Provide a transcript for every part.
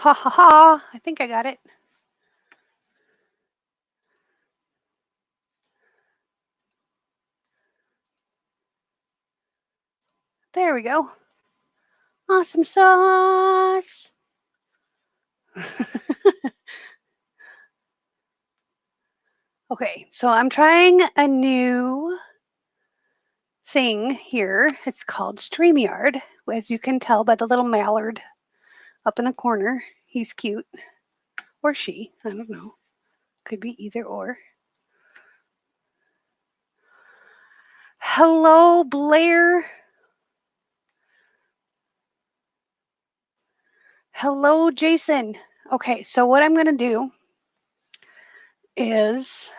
Ha ha ha. I think I got it. There we go. Awesome sauce. Okay, so I'm trying a new thing here. It's called StreamYard, as you can tell by the little mallard up in the corner. He's cute. Or she. I don't know. Could be either or. Hello, Blair. Hello, Jason. Okay, so what I'm going to do is,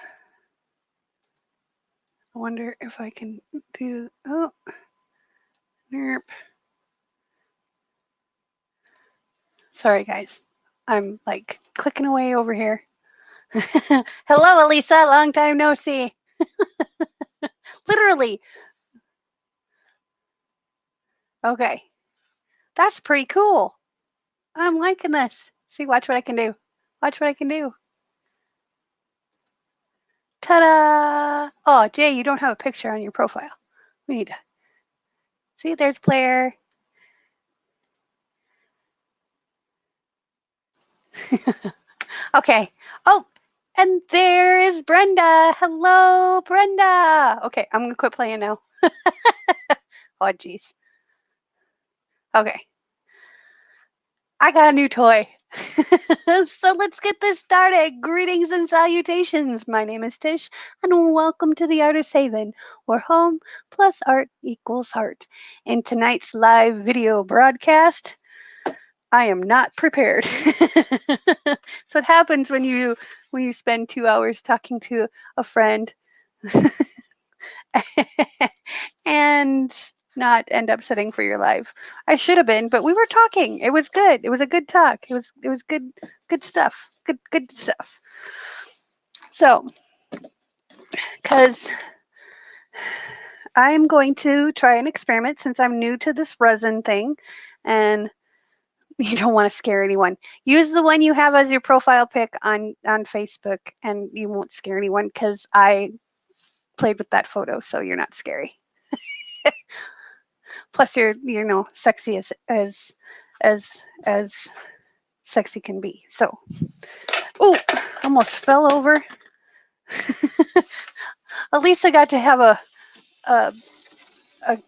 I wonder if I can do, oh, nerp. Sorry, guys. I'm like clicking away over here. Hello, Elisa. Long time no see. Literally. Okay. That's pretty cool. I'm liking this. See, watch what I can do. Watch what I can do. Ta-da! Oh, Jay, you don't have a picture on your profile. We need to. See, there's Blair. Okay. Oh, and there is Brenda. Hello, Brenda. Okay, I'm going to quit playing now. Oh, geez. Okay. I got a new toy. So let's get this started. Greetings and salutations. My name is Tish, and welcome to the Artist Haven, where home plus art equals heart. In tonight's live video broadcast, I am not prepared. So it happens when you spend 2 hours talking to a friend and not end up sitting for your live. I should have been, but we were talking. It was good. It was a good talk. It was good stuff. Good stuff. So, because I'm going to try an experiment since I'm new to this resin thing, and you don't want to scare anyone. Use the one you have as your profile pic on Facebook, and you won't scare anyone because I played with that photo, so you're not scary. Plus, you're sexy as sexy can be. So, oh, almost fell over. Elisa got to have a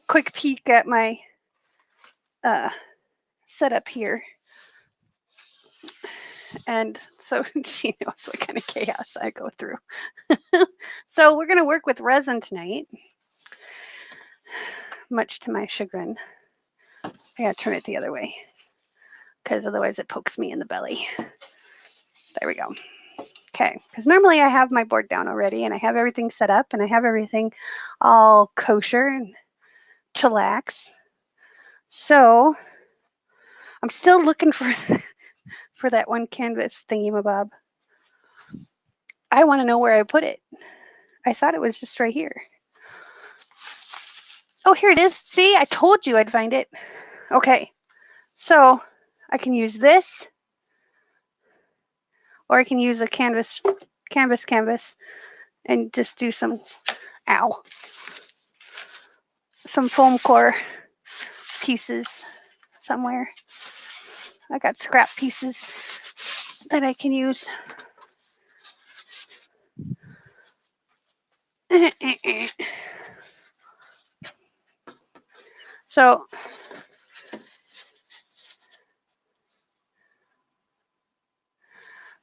quick peek at my setup here, and so she knows what kind of chaos I go through. So we're gonna work with resin tonight, much to my chagrin. I gotta turn it the other way because otherwise it pokes me in the belly. There we go. Okay, because normally I have my board down already and I have everything set up and I have everything all kosher and chillax. So I'm still looking for that one canvas thingy-mabob. I want to know where I put it. I thought it was just right here. Oh, here it is. See, I told you I'd find it. Okay, so I can use this, or I can use a canvas, and just do some, some foam core pieces somewhere. I got scrap pieces that I can use. So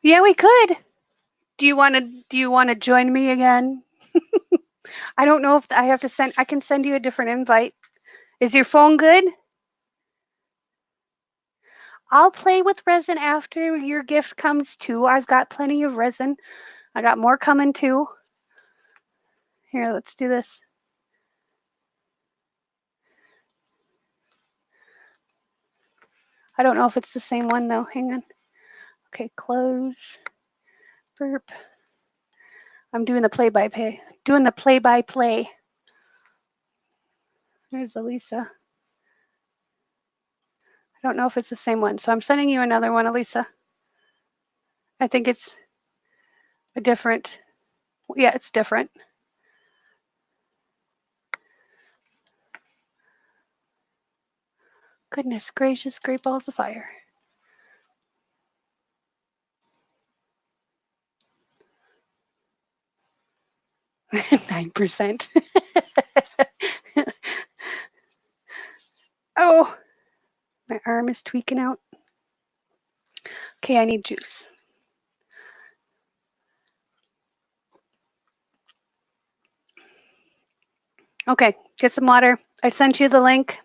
yeah, we could. Do you want to join me again? I don't know if I have to send. I can send you a different invite. Is your phone good? I'll play with resin after your gift comes too. I've got plenty of resin. I got more coming too. Here, let's do this. I don't know if it's the same one though. Hang on. Okay, close. Burp. I'm doing the play-by-play. Doing the play-by-play. There's Elisa. don't know if it's the same one. So I'm sending you another one, Elisa. I think it's a different, yeah, it's different. Goodness gracious, great balls of fire. %9. Oh, my arm is tweaking out. Okay, I need juice. Okay, get some water. I sent you the link.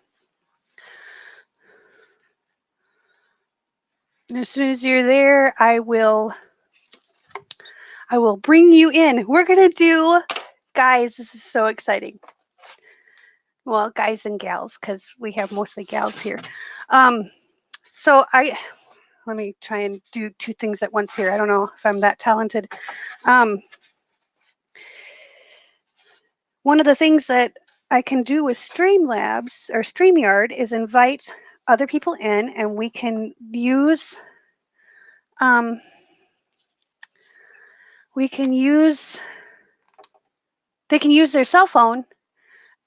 And as soon as you're there, I will bring you in. We're gonna do, guys, this is so exciting. Well, guys and gals, because we have mostly gals here. So let me try and do two things at once here. I don't know if I'm that talented. One of the things that I can do with Streamlabs or StreamYard is invite other people in, and we can use they can use their cell phone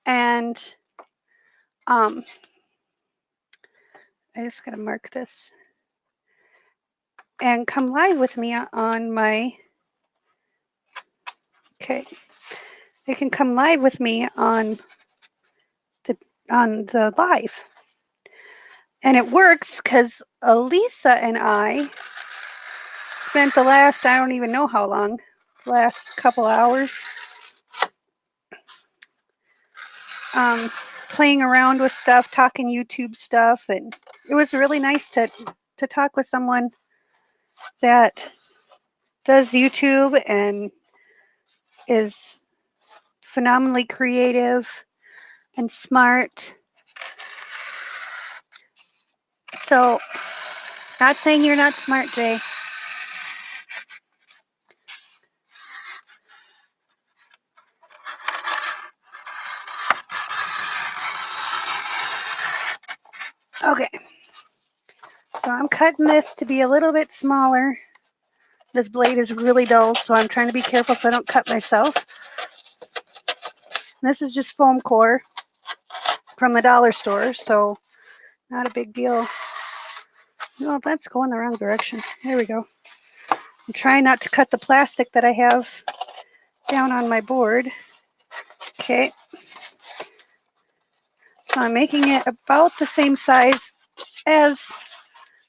and I just gotta mark this and come live with me on my, okay, they can come live with me on the live. And it works because Elisa and I spent the last, I don't even know how long, last couple hours playing around with stuff, talking YouTube stuff, and it was really nice to talk with someone that does YouTube and is phenomenally creative and smart. So, not saying you're not smart, Jay. Okay. So I'm cutting this to be a little bit smaller. This blade is really dull, so I'm trying to be careful so I don't cut myself. This is just foam core from the dollar store, so not a big deal. No, that's going the wrong direction. There we go. I'm trying not to cut the plastic that I have down on my board. Okay. So I'm making it about the same size as,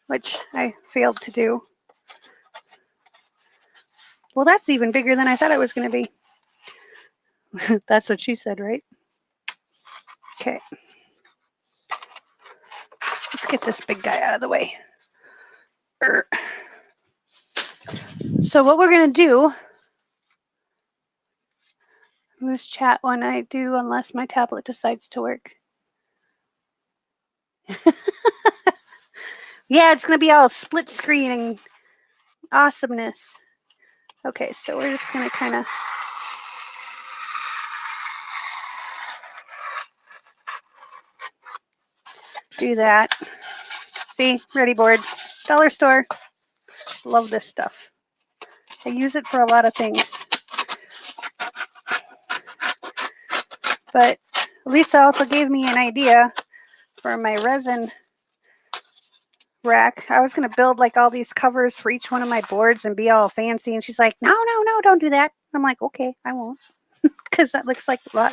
which I failed to do. Well, that's even bigger than I thought it was going to be. That's what she said, right? Okay. Let's get this big guy out of the way. So what we're going to do, this chat when I do, unless my tablet decides to work. Yeah, it's going to be all split screen and awesomeness. Okay, so we're just going to kind of do that. See, ready board, dollar store. Love this stuff. I use it for a lot of things. But Lisa also gave me an idea for my resin rack. I was going to build like all these covers for each one of my boards and be all fancy. And she's like, no, don't do that. I'm like, okay, I won't. Because that looks like a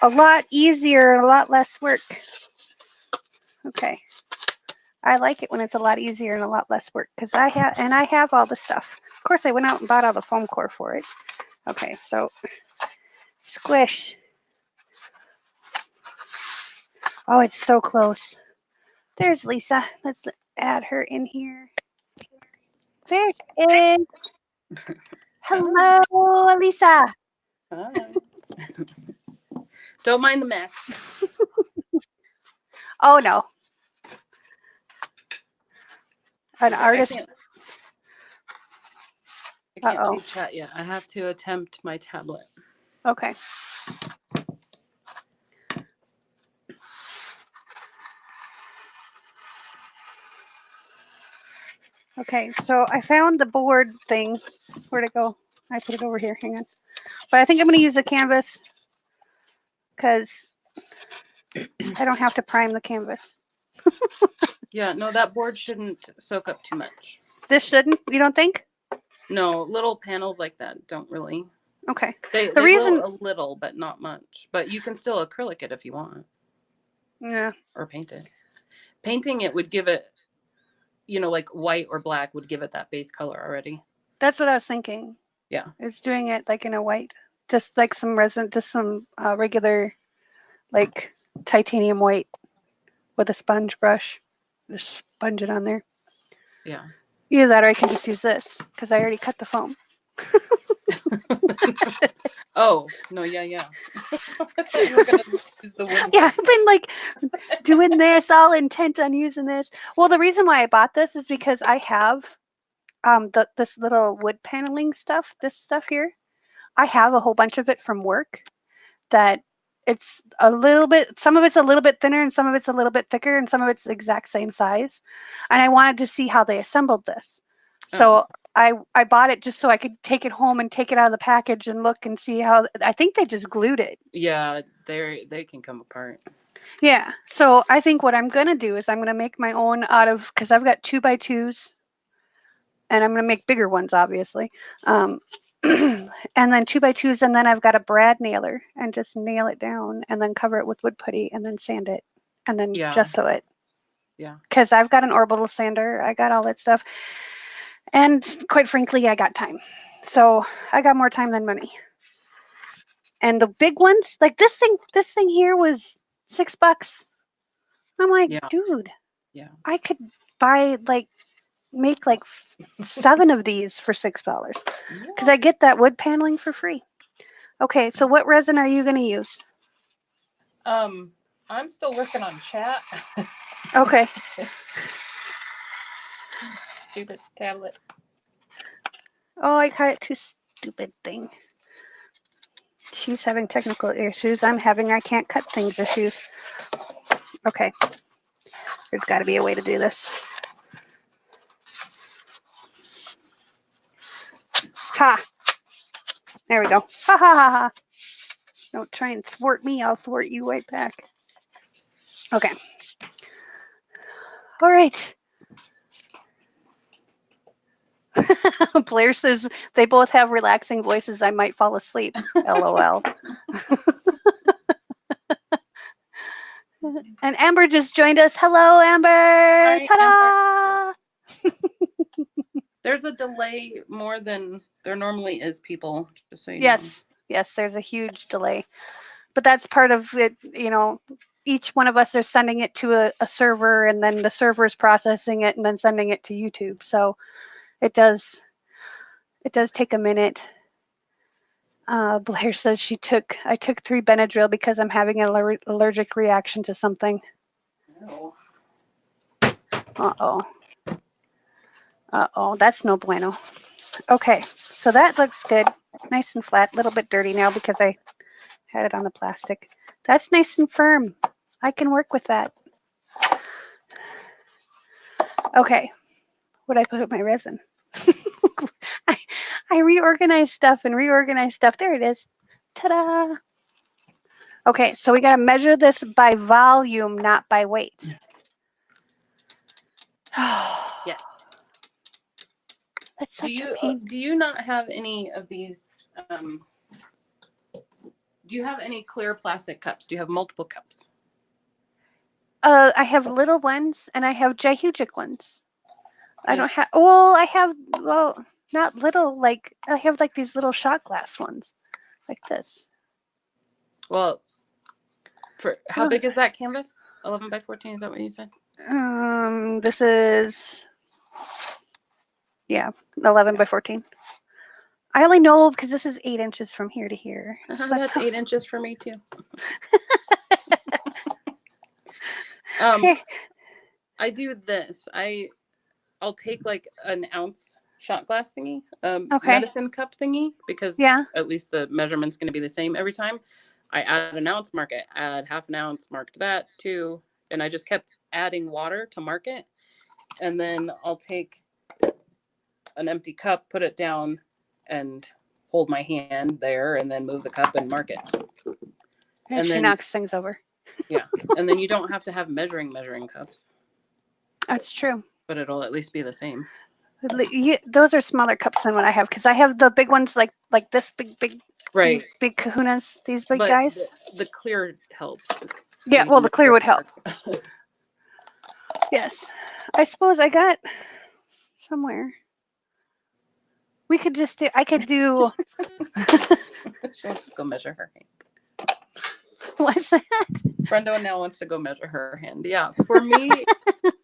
lot easier, a lot less work. Okay. I like it when it's a lot easier and a lot less work because I have all the stuff. Of course, I went out and bought all the foam core for it. Okay, so squish. Oh, it's so close. There's Lisa. Let's add her in here. There she is. Hello, Lisa. Hi. Don't mind the mess. Oh, no. An artist. I can't see chat yet. I have to attempt my tablet. Okay. Okay, so I found the board thing. Where'd it go? I put it over here. Hang on. But I think I'm going to use the canvas because I don't have to prime the canvas. Yeah, no, that board shouldn't soak up too much. This shouldn't, you don't think? No, little panels like that don't really. Okay. They The reason, will a little, but not much. But you can still acrylic it if you want, yeah, or paint it. Painting it would give it, like white or black would give it that base color already. that's what I was thinking. Yeah. Is doing it like in a white, just like some resin, just some regular, like titanium white with a sponge brush. Just sponge it on there. Yeah. Either that or I can just use this because I already cut the foam. Oh, no, yeah. I thought you were going to use the wooden Yeah, stuff. I've been like doing this, all intent on using this. Well, the reason why I bought this is because I have this little wood paneling stuff, this stuff here. I have a whole bunch of it from work that it's a little bit, some of it's a little bit thinner and some of it's a little bit thicker and some of it's the exact same size. And I wanted to see how they assembled this. So Oh, I bought it just so I could take it home and take it out of the package and look and see how, I think they just glued it. yeah, they can come apart. Yeah. So I think what I'm going to do is I'm going to make my own out of, because I've got 2x2s and I'm going to make bigger ones, obviously. And then 2x2s, and then I've got a brad nailer and just nail it down and then cover it with wood putty and then sand it and then Yeah. gesso it. Yeah. Because I've got an orbital sander, I got all that stuff. And quite frankly, I got time. So I got more time than money. And the big ones, like this thing here was $6. I'm like, Yeah. dude, Yeah. I could buy make 7 of these for $6 because I get that wood paneling for free. Okay, so what resin are you going to use? I'm still working on chat. Okay. Stupid tablet. Oh, I cut it too stupid thing. She's having technical issues. I can't cut things issues. Okay. There's got to be a way to do this. Ha! There we go. Ha ha ha ha. Don't try and thwart me. I'll thwart you right back. Okay. All right. Blair says they both have relaxing voices. I might fall asleep. LOL. And Amber just joined us. Hello, Amber. Hi, Ta-da! There's a delay more than there normally is, people, just so you know. Yes, there's a huge delay. But that's part of it, each one of us are sending it to a server and then the server is processing it and then sending it to YouTube. So it does take a minute. Blair says I took 3 Benadryl because I'm having an allergic reaction to something. No. Uh-oh, that's no bueno. Okay, so that looks good. Nice and flat, a little bit dirty now because I had it on the plastic. That's nice and firm. I can work with that. Okay, what did I put with my resin? I reorganized stuff. There it is. Ta-da! Okay, so we got to measure this by volume, not by weight. Yes. That's such a pain. Do you not have any of these? Do you have any clear plastic cups? Do you have multiple cups? I have little ones and I have gigantic ones. I don't have. Well, I have. Well, not little. Like I have these little shot glass ones, like this. Well, for how big is that canvas? 11 by 14. Is that what you said? This is 11 by 14. I only know because this is 8 inches from here to here. That's 8 inches for me too. I do this. I'll take like an ounce shot glass thingy, medicine cup thingy, because at least the measurement's going to be the same every time. I add an ounce, mark it, add half an ounce, marked that too. And I just kept adding water to mark it. And then I'll take an empty cup, put it down, and hold my hand there, and then move the cup and mark it. And she knocks things over. Yeah, and then you don't have to have measuring cups. That's true. But it'll at least be the same. Those are smaller cups than what I have, because I have the big ones like this big. Right. These big kahunas, these big guys. The clear helps. Yeah, well, the clear would help. Yes. I suppose I got somewhere. We could just do, I could do. She wants to go measure her hand. What's that? Brenda now wants to go measure her hand. Yeah, for me,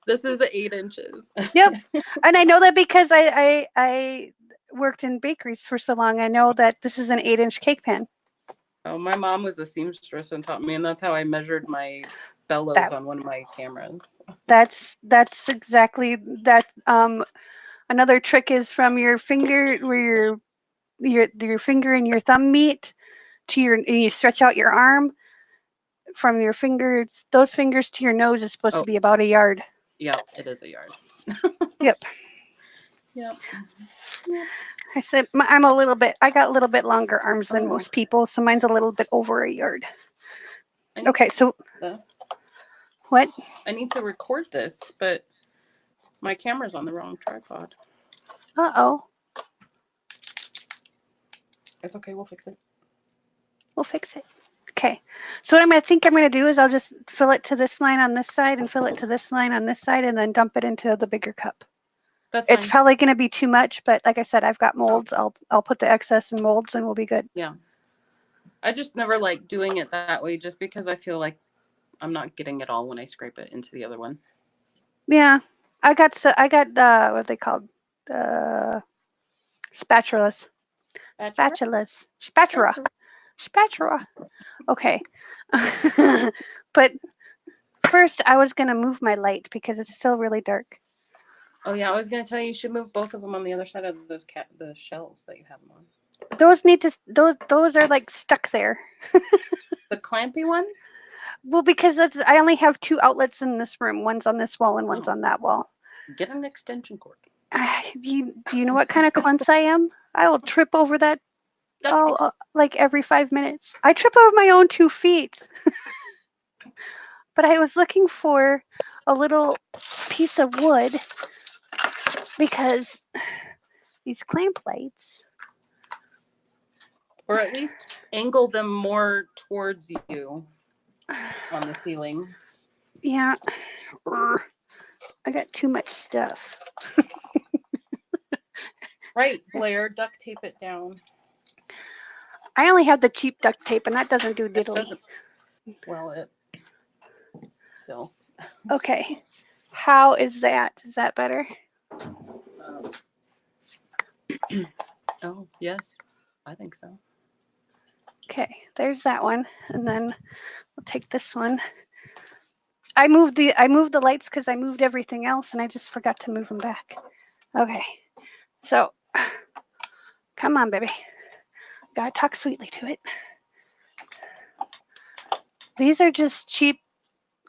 this is 8 inches. Yep. And I know that because I worked in bakeries for so long. I know that this is an 8-inch cake pan. Oh, my mom was a seamstress and taught me, and that's how I measured my bellows on one of my cameras. That's exactly that. Another trick is from your finger, where your finger and your thumb meet, and you stretch out your arm. From your fingers, those fingers to your nose is supposed to be about a yard. Yeah, it is a yard. Yep. Yep. I said I got a little bit longer arms than most people, so mine's a little bit over a yard. Okay, so what? I need to record this, but my camera's on the wrong tripod. Uh-oh. It's okay, we'll fix it. We'll fix it. Okay, so what I'm going to do is I'll just fill it to this line on this side and fill it to this line on this side and then dump it into the bigger cup. That's fine. It's probably going to be too much, but like I said, I've got molds. I'll put the excess in molds and we'll be good. Yeah. I just never like doing it that way just because I feel like I'm not getting it all when I scrape it into the other one. Yeah, I got what are they called? Spatulas. Spatula. Okay. But first I was going to move my light because it's still really dark. Oh yeah, I was going to tell you should move both of them on the other side of the shelves that you have them on. Those are like stuck there. The clampy ones? Well, because I only have 2 outlets in this room. One's on this wall and one's on that wall. Get an extension cord. Do you know what kind of klutz I am? I will trip over that like every 5 minutes. I trip over my own 2 feet. But I was looking for a little piece of wood because these clamp lights. Or at least angle them more towards you on the ceiling. Yeah. I got too much stuff. Right, Blair, duct tape it down. I only have the cheap duct tape, and that doesn't do diddly. Well, it still. Okay. How is that? Is that better? Oh, yes. I think so. Okay, there's that one. And then we'll take this one. I moved the lights because I moved everything else, and I just forgot to move them back. Okay. So, come on, baby. Gotta talk sweetly to it. These are just cheap,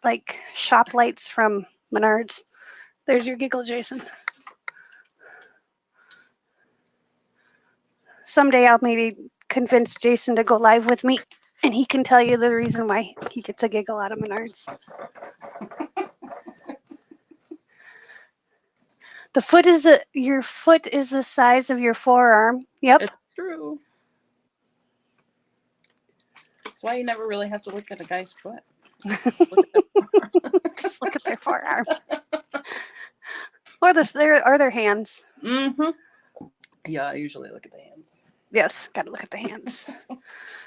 like, shop lights from Menards. There's your giggle, Jason. Someday I'll maybe convince Jason to go live with me, and he can tell you the reason why he gets a giggle out of Menards. Your foot is the size of your forearm. Yep. It's true. That's why you never really have to look at a guy's foot. Just look at their forearm. Or their hands. Mm-hmm. Yeah, I usually look at the hands. Yes, gotta look at the hands.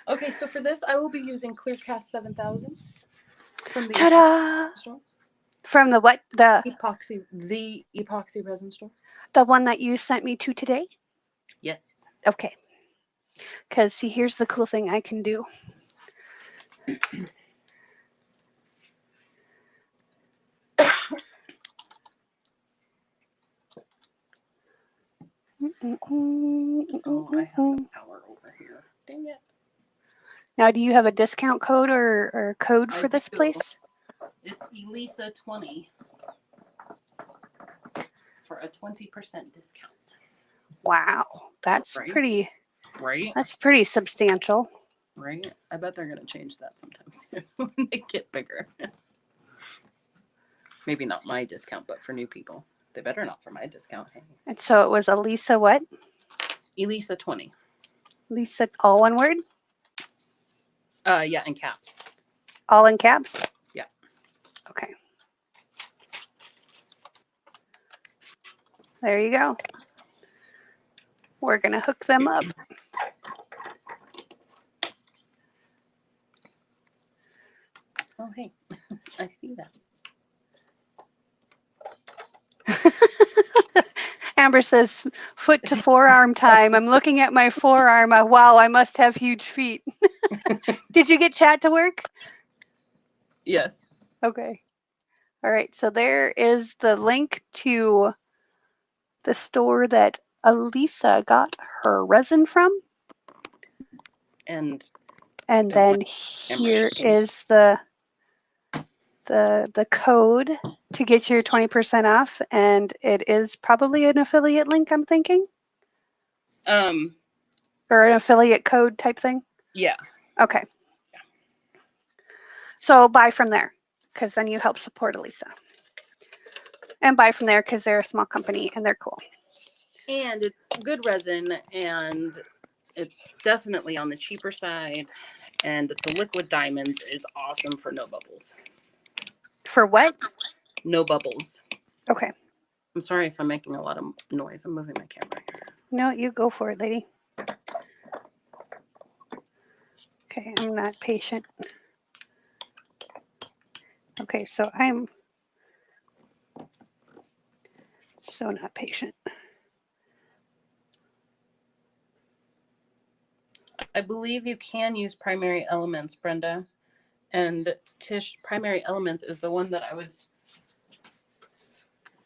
Okay, so for this, I will be using Clearcast 7000 from the Ta-da! Epoxy Store. From the what? The Epoxy Resin Store. The one that you sent me to today? Yes. Okay. Because, see, here's the cool thing I can do. Oh, I have the power over here. Dang it. Now, do you have a discount code or code for this place? It's Elisa 20 for a 20% discount. Wow, that's right? pretty. Right. That's pretty substantial. Right. I bet they're gonna change that sometimes when they get bigger. Maybe not my discount, but for new people. They better not for my discount. Hey. And so it was Elisa what? Elisa 20. Lisa, all one word? Yeah, in caps. All in caps? Yeah. Okay. There you go. We're going to hook them up. Oh, hey. I see that. Amber says, foot to forearm time. I'm looking at my forearm. Wow, I must have huge feet. Did you get chat to work? Yes. Okay. All right. So there is the link to the store that Elisa got her resin from. And then here is the code to get your 20% off, and it is probably an affiliate link, I'm thinking. Or an affiliate code type thing. Yeah. Okay. Yeah. So buy from there, because then you help support Elisa. And buy from there because they're a small company and they're cool. And it's good resin, and it's definitely on the cheaper side. And the liquid diamonds is awesome for no bubbles. For what? No bubbles. Okay. I'm sorry if I'm making a lot of noise. I'm moving my camera here. No, you go for it, lady. Okay, I'm not patient. Okay, so I'm so not patient. I believe you can use primary elements, Brenda. And Tish, primary elements is the one that I was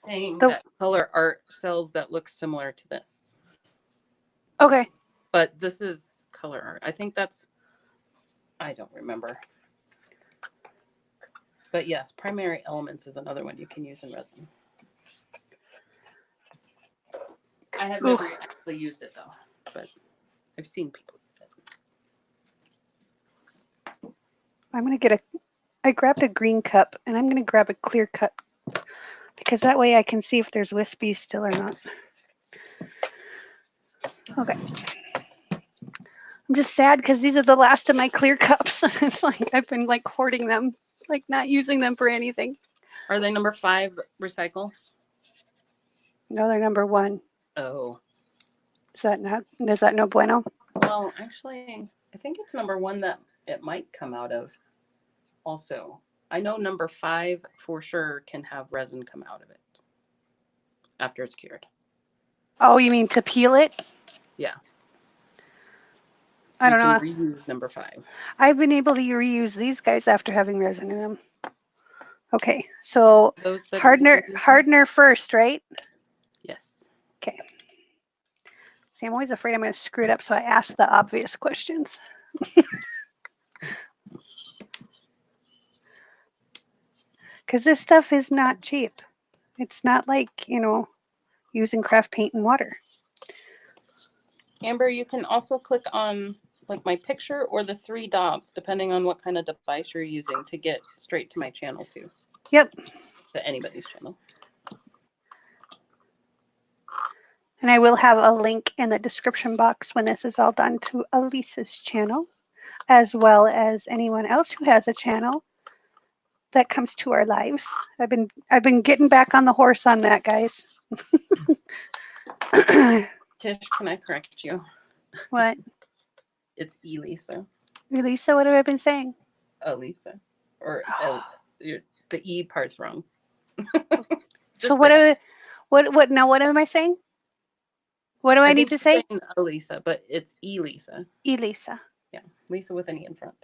saying that color art sells that looks similar to this. Okay. But this is color art. I think that's, I don't remember. But yes, primary elements is another one you can use in resin. I have never actually used it though, but I've seen people use it. I'm going to get I grabbed a green cup and I'm going to grab a clear cup because that way I can see if there's wispy still or not. Okay. I'm just sad because these are the last of my clear cups. It's like I've been like hoarding them, like not using them for anything. Are they number 5 recycle? No, they're number 1. Oh. Is that no bueno? Well, actually, I think it's number 1 that it might come out of also. I know number 5 for sure can have resin come out of it after it's cured. Oh, you mean to peel it? Yeah. I don't know. Reuse number 5. I've been able to reuse these guys after having resin in them. Okay, so hardener first, right? Yes. Okay. See, I'm always afraid I'm going to screw it up, so I ask the obvious questions. Because this stuff is not cheap. It's not like, using craft paint and water. Amber, you can also click on like my picture or the 3 dots, depending on what kind of device you're using, to get straight to my channel too. Yep. To anybody's channel. And I will have a link in the description box when this is all done to Elisa's channel, as well as anyone else who has a channel that comes to our lives. I've been getting back on the horse on that, guys. Tish, can I correct you? What? It's Elisa. Elisa, what have I been saying? Elisa. Or the E part's wrong. So what now what am I saying? What do I need to say? Elisa, but it's Elisa. Elisa. Yeah, Lisa with an E in front.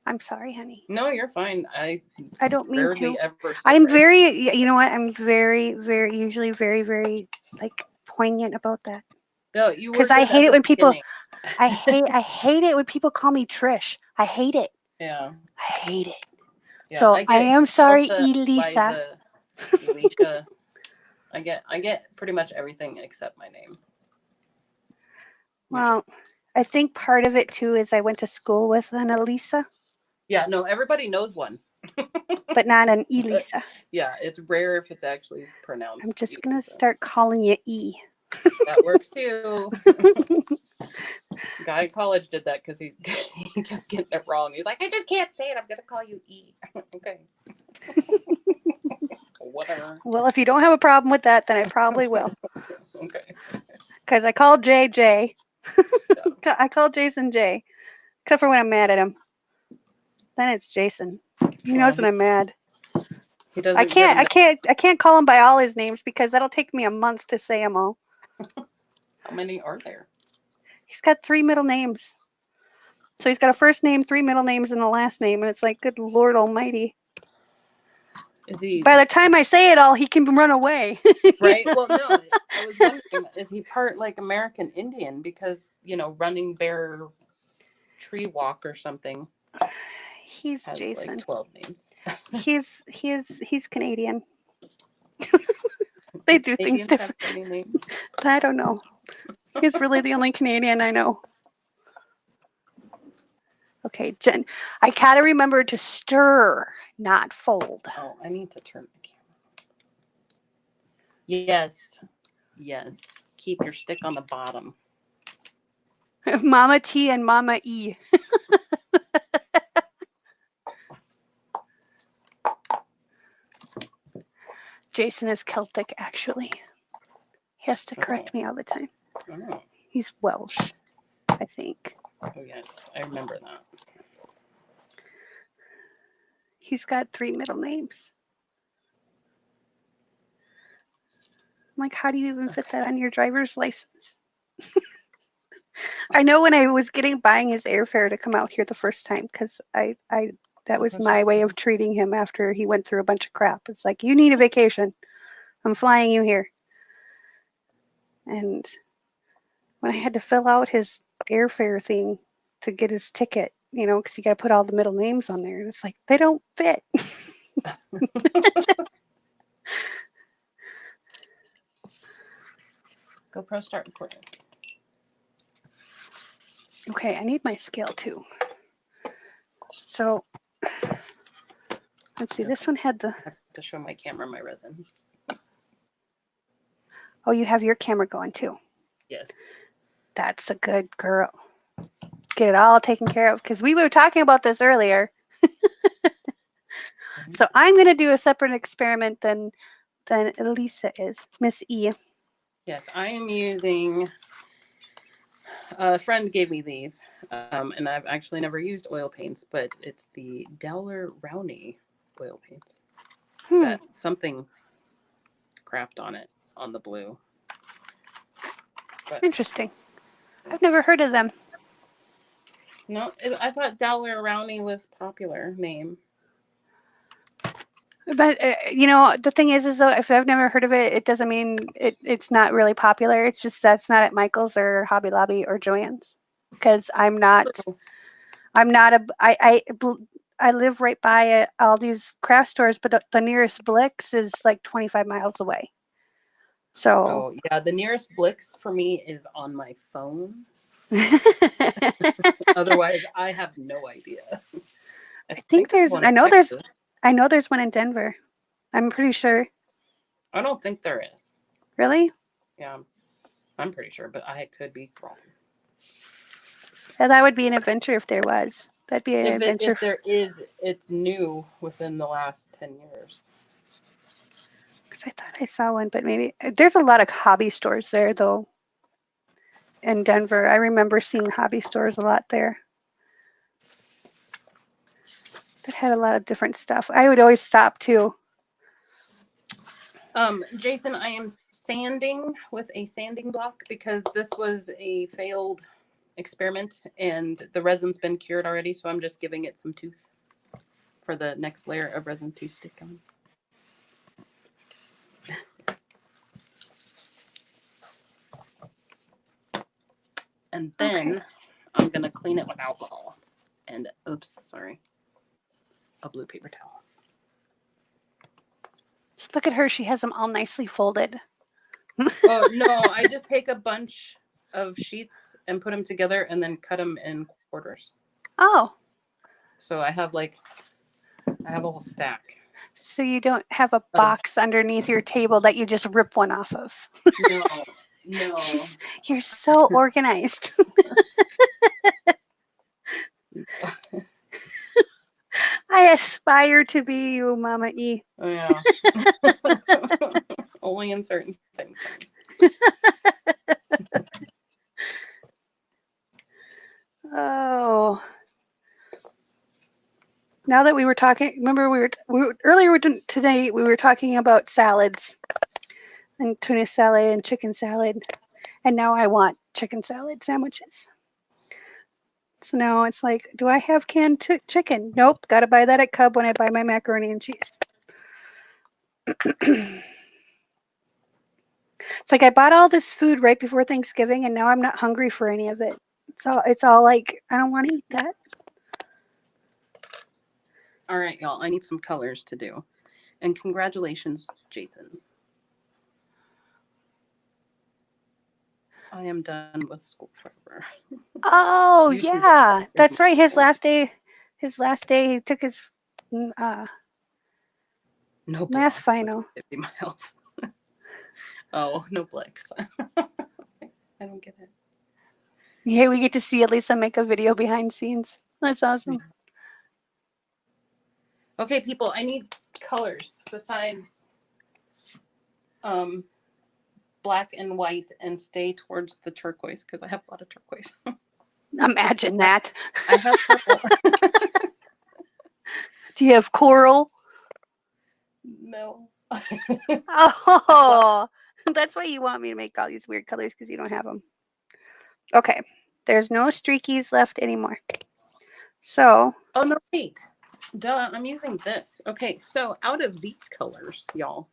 I'm sorry, honey. No, you're fine. I don't mean to. Ever I'm very, you know what? I'm very, very, usually very, very like poignant about that. No, you were. Because I hate it when people. I hate it when people call me Trish. I hate it. Yeah. I hate it. Yeah, so I am sorry, Elisa. Elisa. I get pretty much everything except my name. Well, I think part of it too is I went to school with an Elisa. Yeah, no, everybody knows one. But not an Elisa. Yeah, it's rare if it's actually pronounced. I'm just going to start calling you E. That works too. Guy in college did that because he kept getting it wrong. He's like, I just can't say it. I'm going to call you E. Okay. Whatever. Well, if you don't have a problem with that, then I probably will. Okay. Because I called JJ. Yeah. I call Jason J. Except for when I'm mad at him. Then it's Jason. He knows when I'm mad. He doesn't. I can't call him by all his names because that'll take me a month to say them all. How many are there? He's got 3 middle names. So he's got a first name, 3 middle names, and a last name, and it's like, good Lord Almighty. Is he? By the time I say it all, he can run away. Right. Well, no. I was wondering, is he part like American Indian because Running Bear Tree Walk or something? He's has Jason. Like 12 names. he's Canadian. They do things different. I don't know. He's really the only Canadian I know. Okay, Jen, I gotta remember to stir, not fold. Oh, I need to turn the camera. Yes. Keep your stick on the bottom. Mama T and Mama E. Jason is Celtic, actually. He has to correct me all the time. Oh. He's Welsh, I think. Oh, yes. I remember that. He's got 3 middle names. I'm like, how do you even fit that on your driver's license? I know when I was buying his airfare to come out here the first time, because that was my way of treating him after he went through a bunch of crap. It's like, you need a vacation. I'm flying you here. And when I had to fill out his airfare thing to get his ticket, because you got to put all the middle names on there, and it's like, they don't fit. GoPro, start recording. Okay, I need my scale too. So, let's see, this one had the... I have to show my camera my resin. Oh, you have your camera going too? Yes. That's a good girl. Get it all taken care of, because we were talking about this earlier. So I'm going to do a separate experiment than Elisa is, Miss E. Yes, I am using... A friend gave me these, and I've actually never used oil paints, but it's the Dowler Rowney oil paints. That something craft on it, on the blue. But interesting. I've never heard of them. No, I thought Dowler Rowney was a popular name. But, the thing is though, if I've never heard of it, it doesn't mean it's not really popular. It's just that's not at Michael's or Hobby Lobby or Joann's. Because I live right by all these craft stores, but the nearest Blick's is like 25 miles away. So. Oh, yeah, the nearest Blick's for me is on my phone. Otherwise, I have no idea. I know there's one in Denver. I'm pretty sure. I don't think there is. Really? Yeah, I'm pretty sure, but I could be wrong. Yeah, that would be an adventure if there was. That'd be an adventure. If there is, it's new within the last 10 years. I thought I saw one, but maybe there's a lot of hobby stores there, though. In Denver, I remember seeing hobby stores a lot there. That had a lot of different stuff. I would always stop too. Jason, I am sanding with a sanding block because this was a failed experiment and the resin's been cured already, so I'm just giving it some tooth for the next layer of resin to stick on. And then I'm going to clean it with alcohol and, oops, sorry, a blue paper towel. Look at her. She has them all nicely folded. Oh, no. I just take a bunch of sheets and put them together and then cut them in quarters. Oh. So I have a whole stack. So you don't have a box underneath your table that you just rip one off of. No. You're so organized. I aspire to be you, Mama E. Oh, yeah. Only in certain things. Oh. Now that we were talking, remember earlier today we were talking about salads and tuna salad and chicken salad, and now I want chicken salad sandwiches. So now it's like, do I have canned chicken? Nope, got to buy that at Cub when I buy my macaroni and cheese. It's like I bought all this food right before Thanksgiving, and now I'm not hungry for any of it. It's all like, I don't want to eat that. All right, y'all. I need some colors to do. And congratulations, Jason. I am done with school forever. Oh, yeah. That's right. His last day, he took his math final. 50 miles. Oh, no Blix. I don't get it. Yeah, we get to see Elisa make a video behind scenes. That's awesome. Okay, people, I need colors besides black and white, and stay towards the turquoise because I have a lot of turquoise. Imagine that. I have purple. Do you have coral? No. Oh, that's why you want me to make all these weird colors because you don't have them. Okay, there's no streakies left anymore. So. Oh, no, wait. Duh, I'm using this. Okay, so out of these colors, y'all,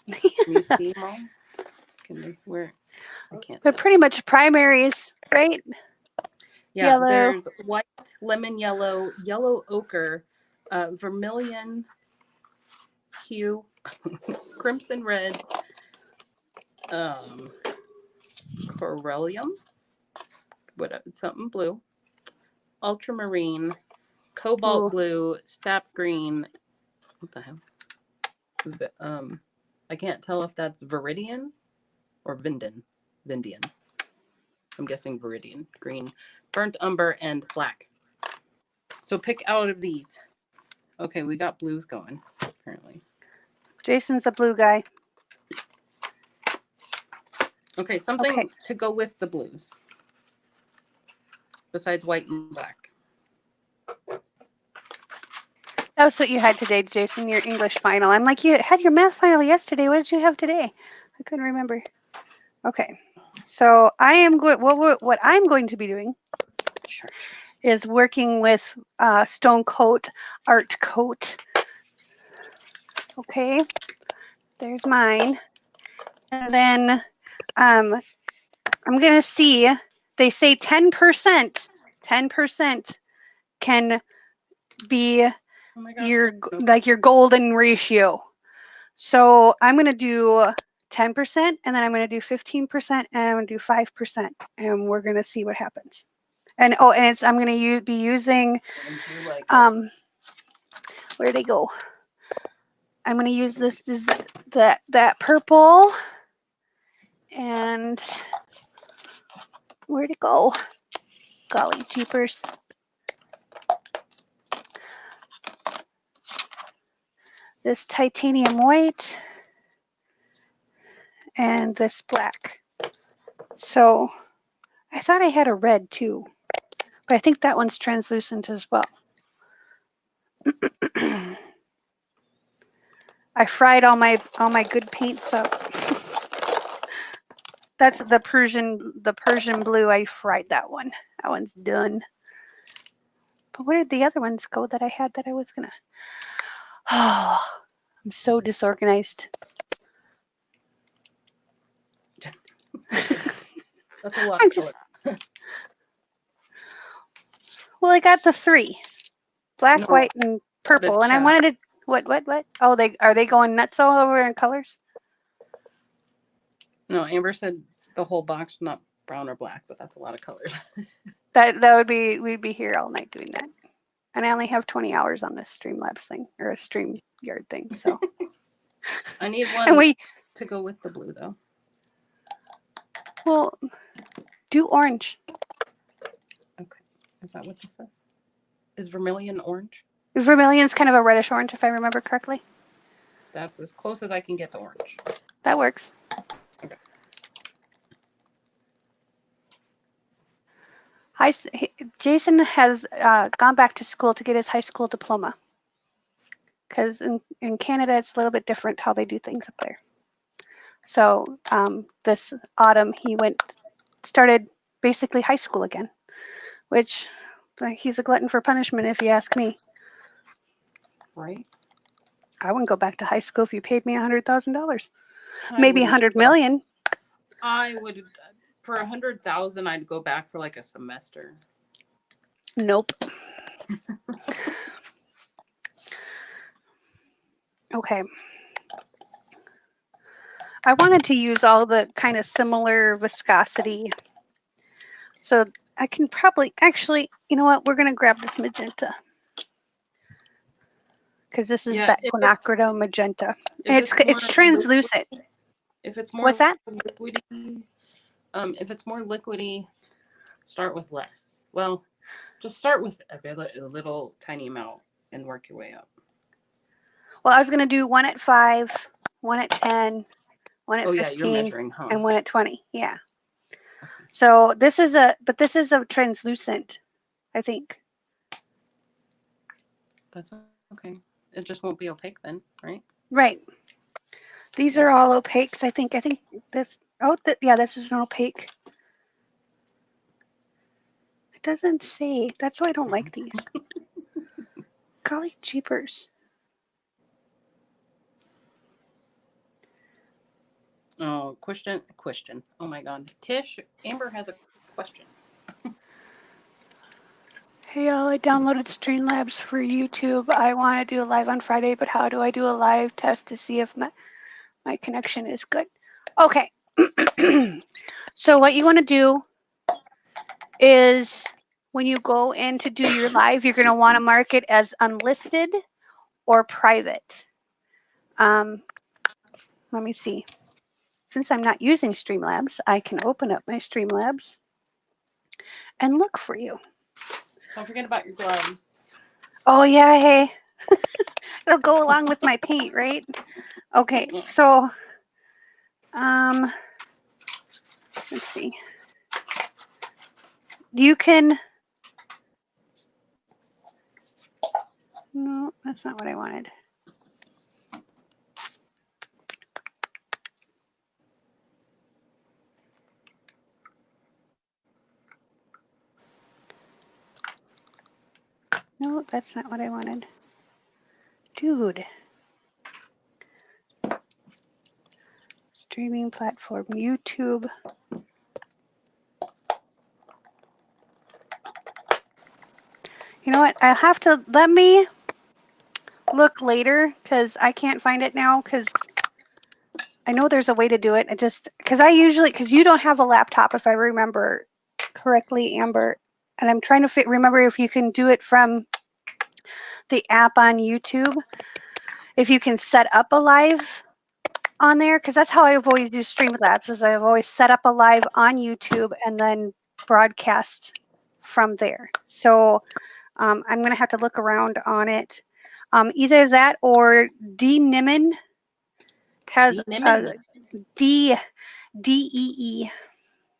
can you see them all? Where? I can't. They're pretty much primaries, right? Yeah, yellow. There's white, lemon yellow, yellow ochre, vermilion hue, crimson red, corellium, something blue, ultramarine, cobalt blue, sap green. What the hell? I can't tell if that's Viridian or Vindian. I'm guessing Viridian. Green, burnt umber, and black. So pick out of these. Okay, we got blues going, apparently. Jason's a blue guy. Okay, something to go with the blues. Besides white and black. That's what you had today, Jason, your English final. I'm like, you had your math final yesterday. What did you have today? I couldn't remember. Okay, so I am good. What I'm going to be doing is working with StoneCoat Art Coat. Okay, there's mine. And then I'm going to see, they say 10% can be your golden ratio. So I'm going to do 10%, and then I'm going to do 15%, and I'm going to do 5%, and we're going to see what happens. And I'm going to be using where'd they go? I'm going to use that purple, and where'd it go? Golly jeepers. This titanium white and this black. So I thought I had a red too, but I think that one's translucent as well. I fried all my good paints up. That's the Persian blue. I fried that one. That one's done. But where did the other ones go that I had that I was gonna? Oh, I'm so disorganized. That's a lot of color. Well, I got the 3. Black, white, and purple. And I wanted to... What? Oh, are they going nuts all over in colors? No, Amber said the whole box, not brown or black, but that's a lot of colors. That would be, we'd be here all night doing that. And I only have 20 hours on this Streamlabs thing, or a StreamYard thing, so. I need one to go with the blue, though. Well, do orange. Okay. Is that what this says? Is vermilion orange? Vermilion's kind of a reddish orange, if I remember correctly. That's as close as I can get to orange. That works. Okay. Jason has gone back to school to get his high school diploma. Because in Canada, it's a little bit different how they do things up there. So this autumn, he started basically high school again, which he's a glutton for punishment if you ask me. Right. I wouldn't go back to high school if you paid me $100,000. Maybe $100 million. I would, for $100,000, I'd go back for like a semester. Nope. Okay. I wanted to use all the kind of similar viscosity. So I can probably, actually, you know what? We're going to grab this magenta. Because this is that quinacridone magenta. And it's translucent. If it's more What's that? liquidy, if it's more liquidy, start with less. Well, just start with a little tiny amount and work your way up. Well, I was going to do 1 at 5, 1 at 10, 1 at 15, yeah, you're measuring, huh? And 1 at 20. Yeah. Okay. So this is a translucent, I think. That's okay. It just won't be opaque then, right? Right. These are all opaques. I think this. Oh, yeah, this is an opaque. It doesn't say. That's why I don't like these. Golly jeepers. Oh, question. Oh my God. Tish, Amber has a question. Hey y'all, I downloaded Streamlabs for YouTube. I want to do a live on Friday, but how do I do a live test to see if my connection is good? Okay. So what you want to do is when you go in to do your live, you're going to want to mark it as unlisted or private. Let me see. Since I'm not using Streamlabs, I can open up my Streamlabs and look for you. Don't forget about your gloves. Oh, yeah, hey. It'll go along with my paint, right? Okay, so, let's see. You can, no, that's not what I wanted. No, that's not what I wanted. Dude. Streaming platform, YouTube. You know what? I'll have to, let me look later because I can't find it now because I know there's a way to do it. It just, because you don't have a laptop if I remember correctly, Amber. And I'm trying to remember if you can do it from the app on YouTube. If you can set up a live on there, because that's how I've always used Streamlabs, is I've always set up a live on YouTube and then broadcast from there. So I'm going to have to look around on it. Either that or D-Nimin has D-E-E.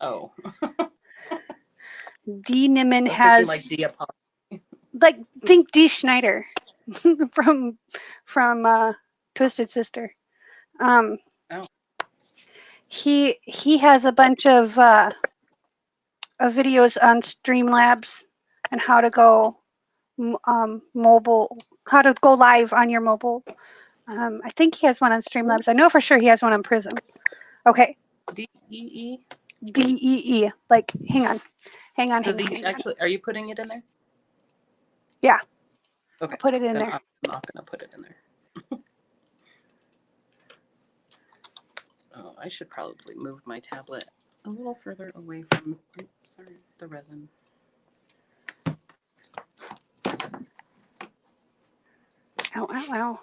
Oh. D-Nimin has like think D. Schneider from Twisted Sister. He has a bunch of videos on Streamlabs and how to go mobile, how to go live on your mobile. I think he has one on Streamlabs. I know for sure he has one on Prism. Okay. D-E-E? D-E-E. Like, hang on. Hang on. Are you putting it in there? Yeah. Okay. I'll put it in there. I'm not going to put it in there. I should probably move my tablet a little further away from, sorry, the resin. Ow, ow, ow.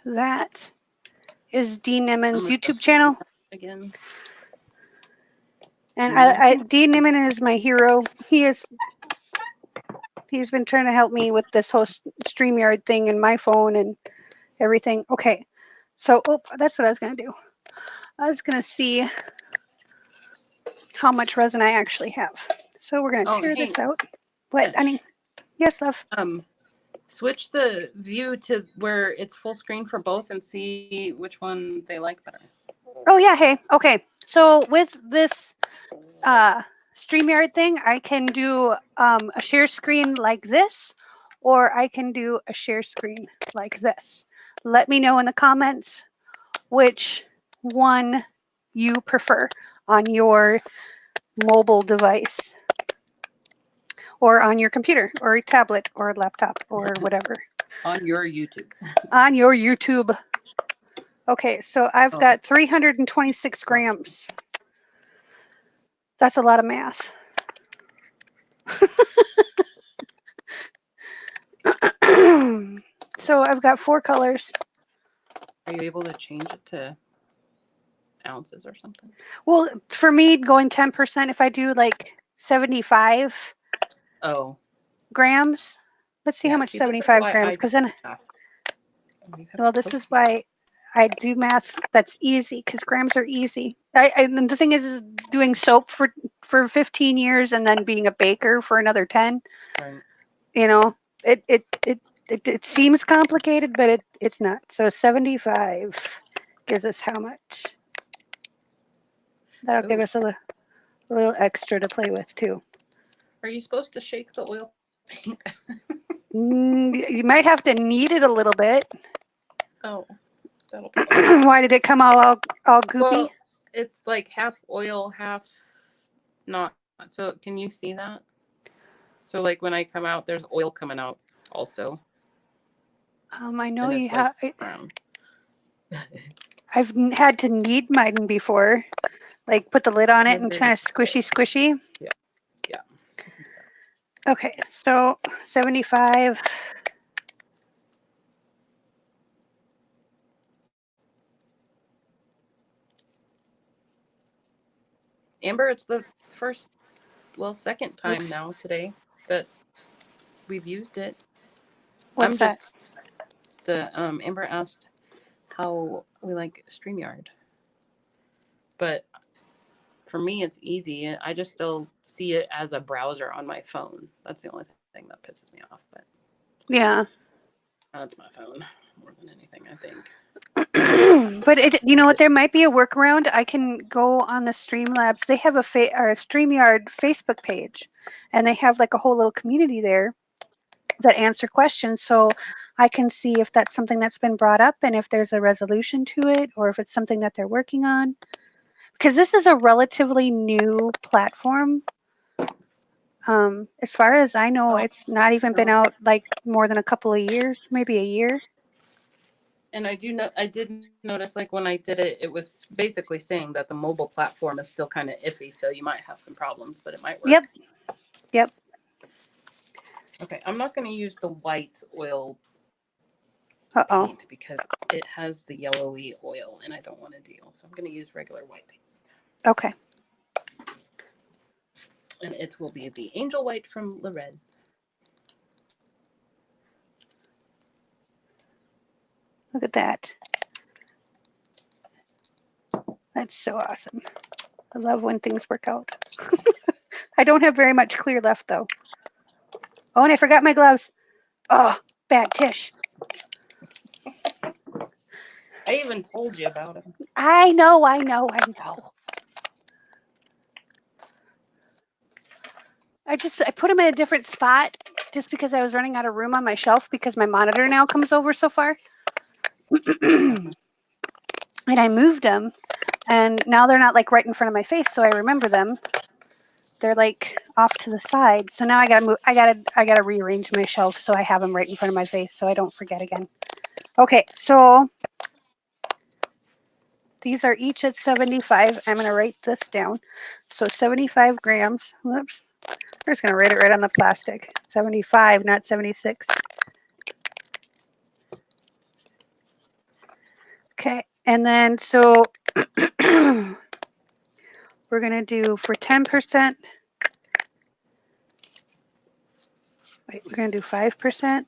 That is Dean Nimon's YouTube channel. Again. And Dean Nimon is my hero. He's been trying to help me with this whole StreamYard thing and my phone and everything. Okay, so that's what I was gonna do. I was gonna see how much resin I actually have. So we're gonna tear this out. What, honey? Yes, love. Switch the view to where it's full screen for both and see which one they like better. Oh yeah, hey. Okay. So with this StreamYard thing, I can do a share screen like this, or I can do a share screen like this. Let me know in the comments which one you prefer on your mobile device or on your computer or your tablet or laptop or whatever. On your YouTube. On your YouTube. Okay, so I've got 326 grams. That's a lot of math. So I've got 4 colors. Are you able to change it to ounces or something? Well, for me, going 10%, if I do like 75 grams, let's see how much 75 grams, because then, well, this is why I do math that's easy, because grams are easy. And the thing is doing soap for 15 years and then being a baker for another 10. Right. You know, it seems complicated, but it's not. So 75 gives us how much? That'll give us a little extra to play with too. Are you supposed to shake the oil paint? You might have to knead it a little bit. Oh, that'll be Why did it come all goopy? Well, it's like half oil, half not. So can you see that? So like when I come out, there's oil coming out also. I know you have. Brown. I've had to knead mine before, like put the lid on it and kind of squishy. Yeah. Okay, so 75. Amber, it's the second time now today that we've used it. What's that? Amber asked how we like StreamYard. But for me, it's easy. I just still see it as a browser on my phone. That's the only thing that pisses me off. But yeah, that's my phone more than anything, I think. But you know what? There might be a workaround. I can go on the Streamlabs. They have a StreamYard Facebook page, and they have like a whole little community there that answer questions. So I can see if that's something that's been brought up and if there's a resolution to it, or if it's something that they're working on. Because this is a relatively new platform. As far as I know, it's not even been out like more than a couple of years, maybe a year. And I did notice, like when I did it, it was basically saying that the mobile platform is still kind of iffy, so you might have some problems, but it might work. Yep. Okay, I'm not going to use the white oil paint because it has the yellowy oil, and I don't want to deal. So I'm going to use regular white paint. Okay. And it will be the Angel White from Lorez. Look at that. That's so awesome. I love when things work out. I don't have very much clear left, though. Oh, and I forgot my gloves. Oh, bad Tish. I even told you about it. I know. I put them in a different spot just because I was running out of room on my shelf because my monitor now comes over so far. And I moved them, and now they're not like right in front of my face, so I remember them. they're like off to the side. So now I gotta move. I gotta rearrange my shelf so I have them right in front of my face so I don't forget again. Okay, so these are each at 75. I'm gonna write this down. So 75 grams. Whoops. I'm just gonna write it right on the plastic. 75, not 76. Okay, and then so we're gonna do for 10%. Wait, we're gonna do 5%.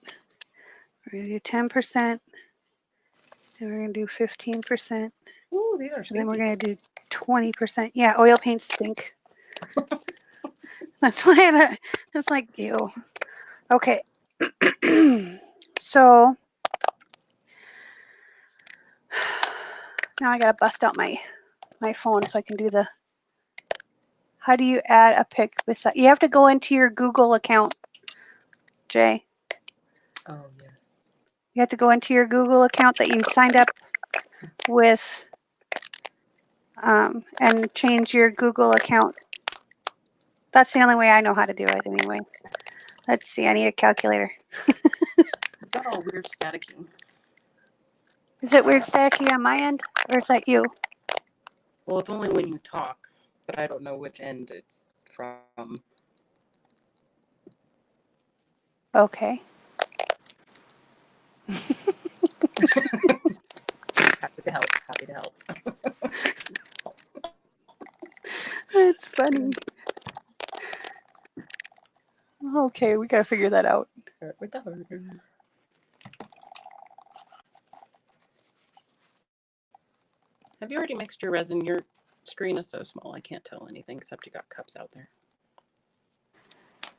We're gonna do 10%. And we're gonna do 15%. Ooh, these are And then we're stinky. gonna do 20%. Yeah, oil paints stink. That's why it's like, ew. Okay. So now I gotta bust out my phone so I can do the. How do you add a pic beside? You have to go into your Google account, Jay. Oh yes. You have to go into your Google account that you signed up with, and change your Google account. That's the only way I know how to do it anyway. Let's see. I need a calculator. It's got all weird staticky. Is it weird staticky on my end, or is that you? Well, it's only when you talk, but I don't know which end it's from. Okay. Happy to help. Happy to help. That's funny. Okay, we gotta figure that out. With the heart. Have you already mixed your resin? Your screen is so small, I can't tell anything except you got cups out there.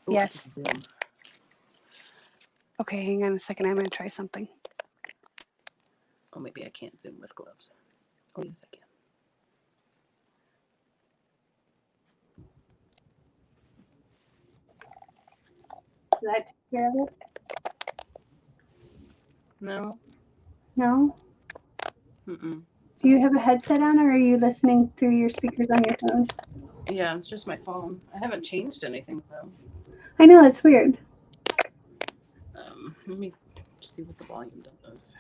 Ooh, Yes. Okay, hang on a second. I'm gonna try something. Oh, maybe I can't zoom with gloves. Oh, yes, I can. Did that take care of it? No. No? Mm-mm. Do you have a headset on, or are you listening through your speakers on your phone? Yeah, it's just my phone. I haven't changed anything, though. I know, that's weird. Let me see what the volume does.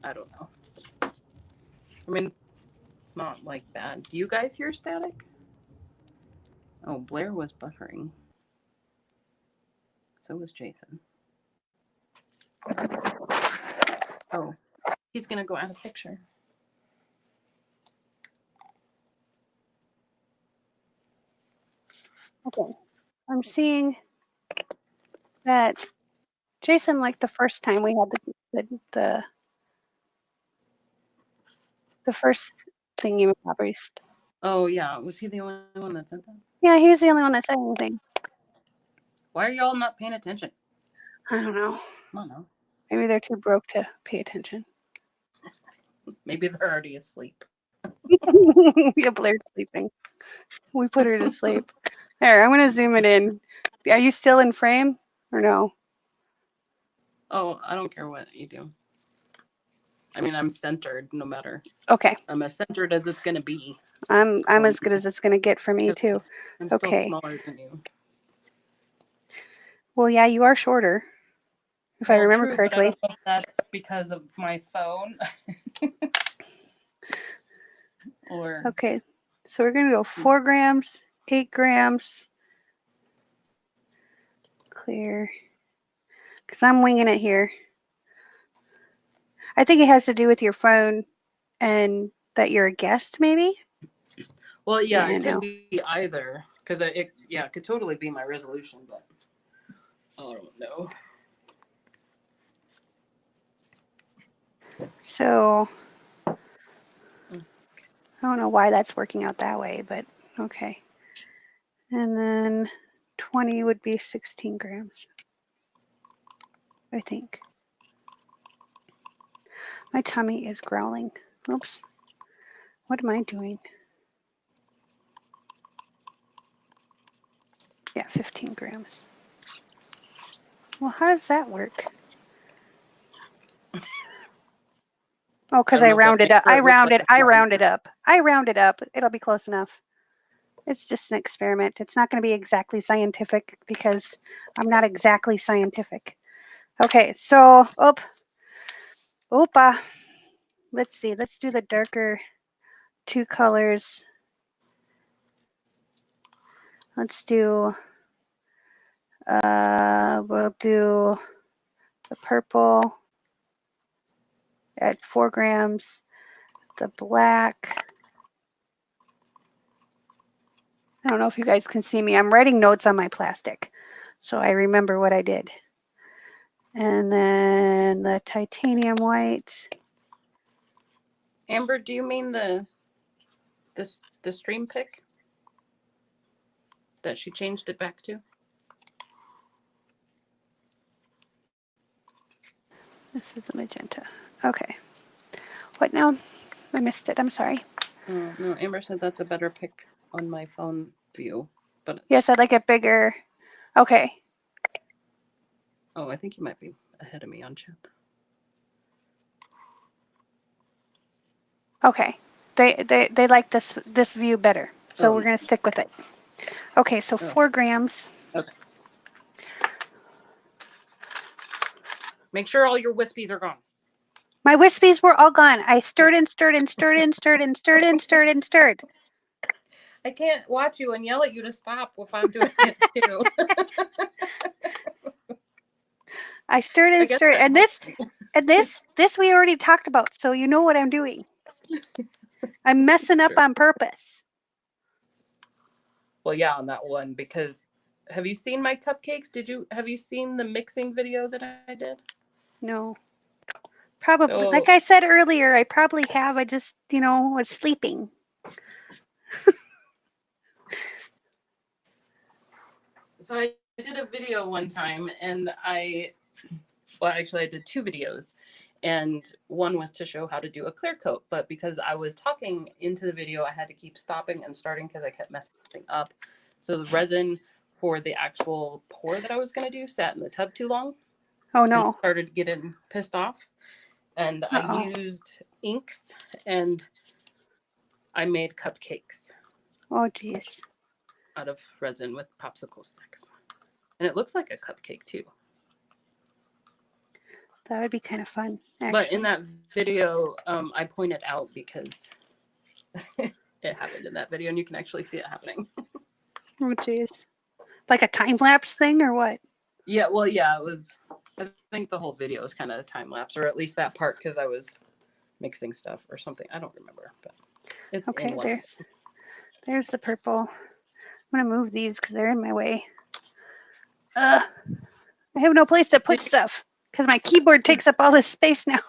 I don't know. I mean, it's not like bad. Do you guys hear static? Oh, Blair was buffering. So was Jason. Oh, he's gonna go add a picture. Okay. I'm seeing that Jason, like the first time we had the first thingy robberies. Oh yeah, was he the only one that said that? Yeah, he was the only one that said anything. Why are y'all not paying attention? I don't know. I don't know. Maybe they're too broke to pay attention. Maybe they're already asleep. Yeah, Blair's sleeping. We put her to sleep. There, I'm gonna zoom it in. Are you still in frame or no? Oh, I don't care what you do. I mean, I'm centered no matter. Okay. I'm as centered as it's gonna be. I'm as good as it's gonna get for me too. I'm okay. Still smaller than you. Well, yeah, you are shorter, if I remember true, correctly. But I don't know if that's because of my phone. Or okay, so we're gonna go 4 grams, 8 grams, clear. Because I'm winging it here. I think it has to do with your phone and that you're a guest, maybe. Well, yeah, it could be either. Because it could totally be my resolution, but I don't know. So I don't know why that's working out that way, but okay. And then 20 would be 16 grams, I think. My tummy is growling. Oops. What am I doing? Yeah, 15 grams. Well, how does that work? Oh, because I rounded up. I rounded up. It'll be close enough. It's just an experiment. It's not going to be exactly scientific because I'm not exactly scientific. Okay, so, let's see. Let's do the darker 2 colors. Let's do, we'll do the purple at 4 grams, the black. I don't know if you guys can see me. I'm writing notes on my plastic, so I remember what I did. And then the titanium white. Amber, do you mean the stream pick that she changed it back to? This is a magenta. Okay. What now? I missed it. I'm sorry. Oh, no, Amber said that's a better pick on my phone view. But yes, I'd like it bigger. Okay. Oh, I think you might be ahead of me on chat. Okay. They like this view better. So we're going to stick with it. Okay, so 4 grams. Okay. Make sure all your wispies are gone. My wispies were all gone. I stirred and stirred and stirred and stirred and stirred and stirred and stirred. I can't watch you and yell at you to stop if I'm doing it too. I stirred and stirred. And this we already talked about, so you know what I'm doing. I'm messing up on purpose. Well, yeah, on that one, because have you seen my cupcakes? Have you seen the mixing video that I did? No. Probably. So, like I said earlier, I probably have. I just, was sleeping. So I did a video one time and actually I did 2 videos. And one was to show how to do a clear coat. But because I was talking into the video, I had to keep stopping and starting because I kept messing up. So the resin for the actual pour that I was going to do sat in the tub too long. Oh, no. And started getting pissed off. And I used inks and I made cupcakes. Oh, geez. Out of resin with popsicle sticks. And it looks like a cupcake too. That would be kind of fun, actually. But in that video, I pointed out because it happened in that video and you can actually see it happening. Oh, geez. Like a time-lapse thing or what? Yeah, well, yeah, it was. I think the whole video is kind of a time-lapse, or at least that part, because I was mixing stuff or something. I don't remember, but it's okay. There's the purple. I'm gonna move these because they're in my way. I have no place to put stuff because my keyboard takes up all this space now.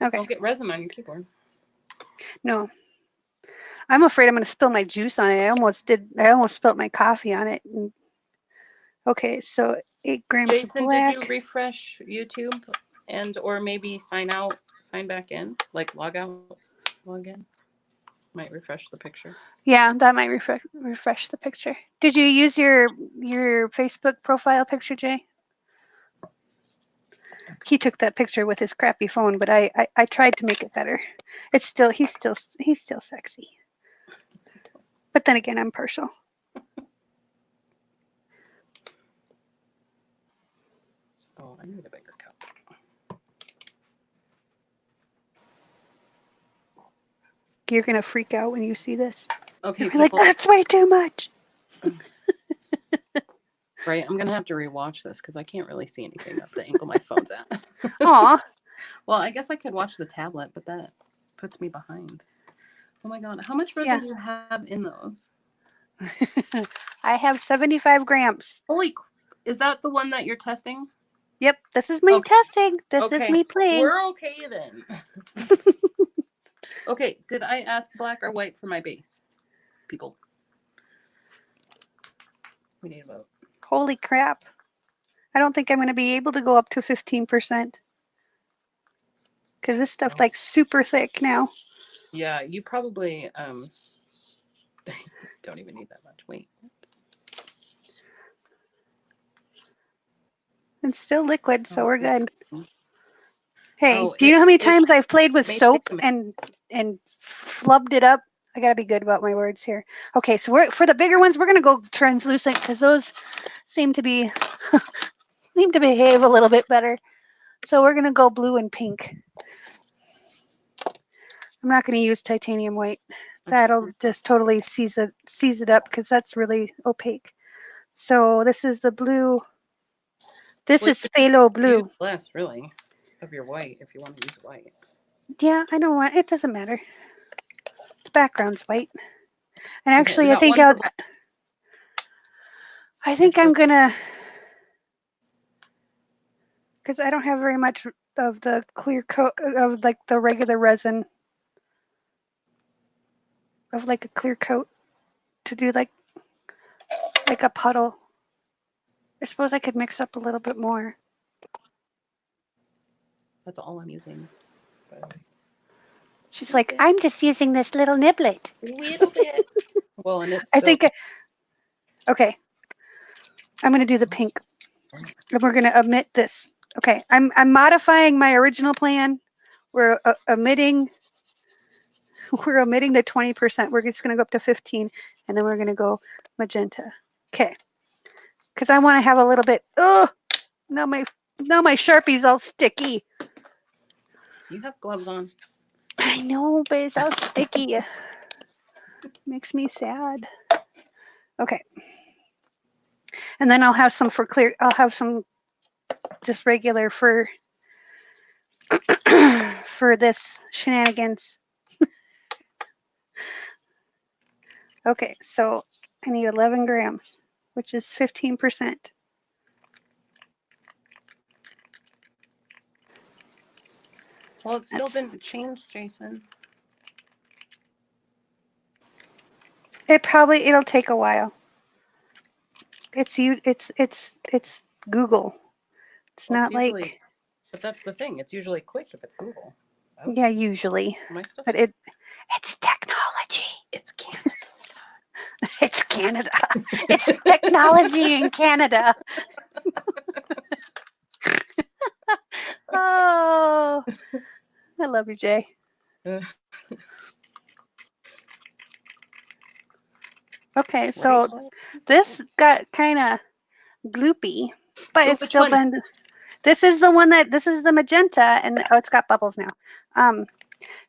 Okay. Don't get resin on your keyboard. No. I'm afraid I'm going to spill my juice on it. I almost spilled my coffee on it. Okay, so 8 grams Jason, of black. did you refresh YouTube or maybe sign back in, like log out, log in? Might refresh the picture. Yeah, that might refresh the picture. Did you use your Facebook profile picture, Jay? Okay. He took that picture with his crappy phone, but I tried to make it better. He's still sexy. But then again, I'm partial. Oh, I need a bigger cup. You're gonna freak out when you see this. Okay, you're like, that's way too much. Right, I'm gonna have to rewatch this because I can't really see anything at the angle my phone's at. Aw. Well, I guess I could watch the tablet, but that puts me behind. Oh my god, how much resin do you have in those? I have 75 grams. Holy, is that the one that you're testing? Yep, this is me testing. This is me playing. We're okay then. Okay, did I ask black or white for my base? People. We need a vote. Holy crap. I don't think I'm going to be able to go up to 15%. Because this stuff's like super thick now. Yeah, you probably don't even need that much. Wait. It's still liquid, so we're good. Hey, do you know how many times I've played with soap and flubbed it up? I gotta be good about my words here. Okay, so for the bigger ones, we're gonna go translucent because those seem to be seem to behave a little bit better. So we're gonna go blue and pink. I'm not gonna use titanium white. That'll just totally seize it up because that's really opaque. So this is the blue. This is phthalo blue. Less really of your white if you want to use white. Yeah, I don't want. It doesn't matter. The background's white. And actually, I think I'm gonna, because I don't have very much of the clear coat of like the regular resin of like a clear coat to do like a puddle. I suppose I could mix up a little bit more. That's all I'm using. She's like, I'm just using this little niblet. Little bit. Well, and it's I think. Okay. I'm gonna do the pink, and we're gonna omit this. Okay. I'm modifying my original plan. We're omitting. We're omitting the 20%. We're just gonna go up to 15, and then we're gonna go magenta. Okay. Because I want to have a little bit. Oh, now my Sharpie's all sticky. You have gloves on. I know, but it's all sticky. Makes me sad. Okay. And then I'll have some for clear. I'll have some just regular for for this shenanigans. Okay, so I need 11 grams, which is 15%. Well, it still didn't change, Jason. It'll take a while. It's Google. It's not usually, like. But that's the thing. It's usually quick if it's Google. Oh. Yeah, usually. But it's technology. It's Canada. It's Canada. It's technology in Canada. Oh, I love you, Jay. Okay, so this got kind of gloopy, but it's still blended. This is the one this is the magenta, and it's got bubbles now.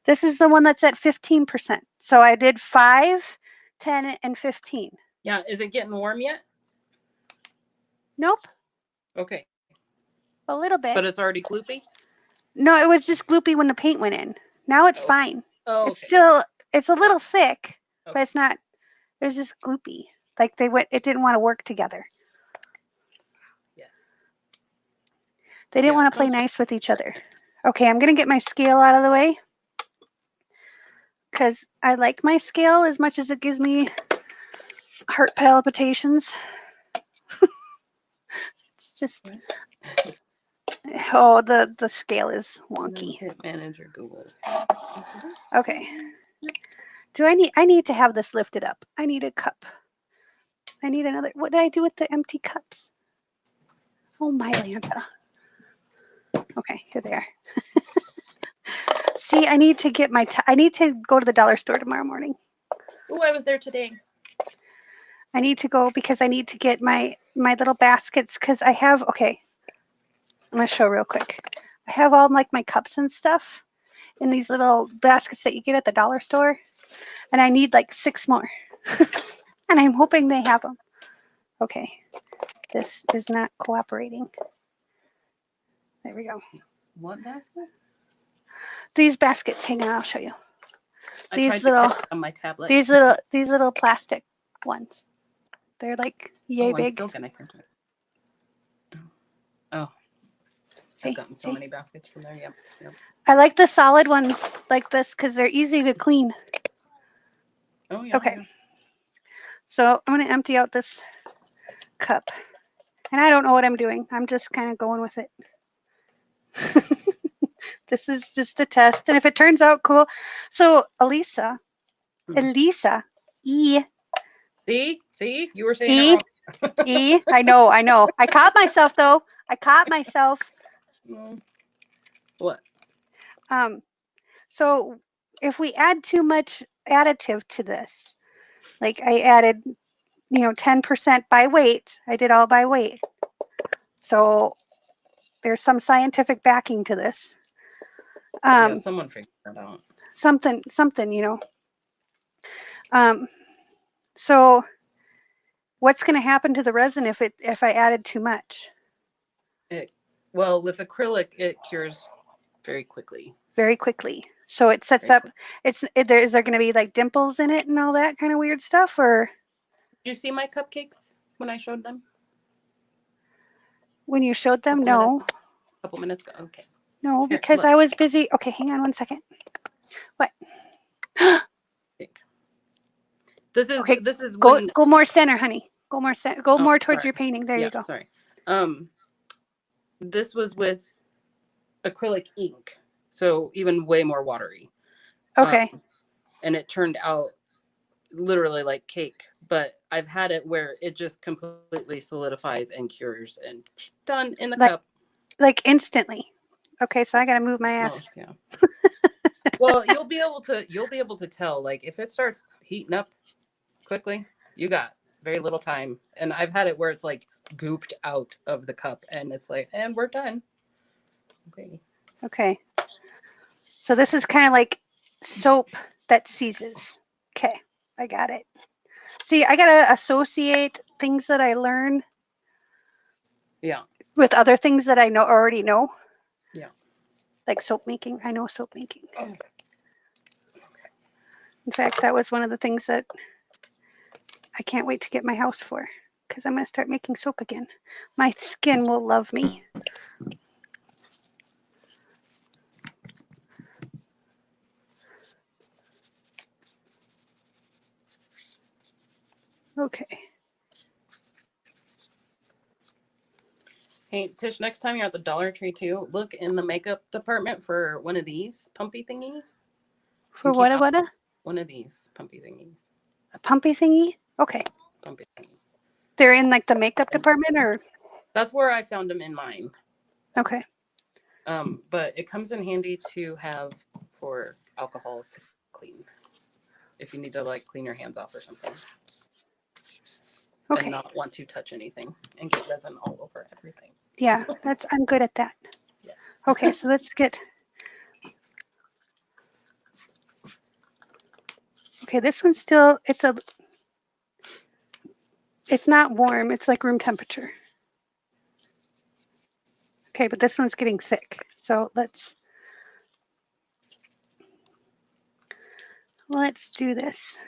This is the one that's at 15%. So I did 5, 10, and 15. Yeah, is it getting warm yet? Nope. Okay. A little bit. But it's already gloopy? No, it was just gloopy when the paint went in. Now it's fine. Oh, okay. It's a little thick, but it's not. It's just gloopy. Like it didn't want to work together. Yes. They didn't want to play nice with each other. Okay, I'm going to get my scale out of the way because I like my scale as much as it gives me heart palpitations. It's just, oh, the scale is wonky. Hit manager Google. Okay. I need to have this lifted up. I need a cup. I need another. What did I do with the empty cups? Oh, my Lanta. Okay, here they are. See, I need to get I need to go to the dollar store tomorrow morning. Oh, I was there today. I need to go because I need to get my little baskets because I have, okay, I'm going to show real quick. I have all like my cups and stuff in these little baskets that you get at the dollar store. And I need like 6 more. And I'm hoping they have them. Okay, this is not cooperating. There we go. What basket? These baskets. Hang on, I'll show you. These little on my tablet. These little plastic ones. They're like yay big. I'm still gonna catch it. Oh. I've gotten so many baskets from there. Yep. I like the solid ones like this because they're easy to clean. Oh yeah. Okay. Yeah. So I'm gonna empty out this cup. And I don't know what I'm doing. I'm just kind of going with it. This is just a test. And if it turns out cool. So Elisa, E. See? You were saying it wrong. E. I know. I caught myself though. What? So if we add too much additive to this, like I added, 10% by weight, I did all by weight. So there's some scientific backing to this. Yeah, someone figured that out. Something, so what's going to happen to the resin if I added too much? Well, with acrylic, it cures very quickly. Very quickly. So it sets up. Is there going to be like dimples in it and all that kind of weird stuff, or? Did you see my cupcakes when I showed them? When you showed them, no. A couple minutes ago. Okay. No, because I was busy. Okay, hang on 1 second. What? This is okay. This is go when go more center, honey. Go more center. Go more towards your painting. There you go. Sorry. This was with acrylic ink, so even way more watery. Okay. And it turned out literally like cake, but I've had it where it just completely solidifies and cures and done in the cup. Like instantly. Okay, so I gotta move my ass. Yeah. Well, you'll be able to tell, like, if it starts heating up quickly, you got very little time. And I've had it where it's like gooped out of the cup and it's like, and we're done. Okay. So this is kind of like soap that seizes. Okay, I got it. See, I gotta associate things that I learn. Yeah. With other things that I already know. Yeah. Like soap making. I know soap making. Oh. Okay. In fact, that was one of the things that I can't wait to get my house for, because I'm going to start making soap again. My skin will love me. Okay. Hey, Tish, next time you're at the Dollar Tree too, look in the makeup department for one of these pumpy thingies. For what? One of these pumpy thingies. A pumpy thingy? Okay. Pumpy thingy. They're in like the makeup department, or? That's where I found them in mine. Okay. But it comes in handy to have for alcohol to clean. If you need to like clean your hands off or something. Okay. And not want to touch anything and get resin all over everything. Yeah, I'm good at that. Yeah. Okay, so let's get. Okay, this one's still, it's not warm, it's like room temperature. Okay, but this one's getting thick. So let's do this.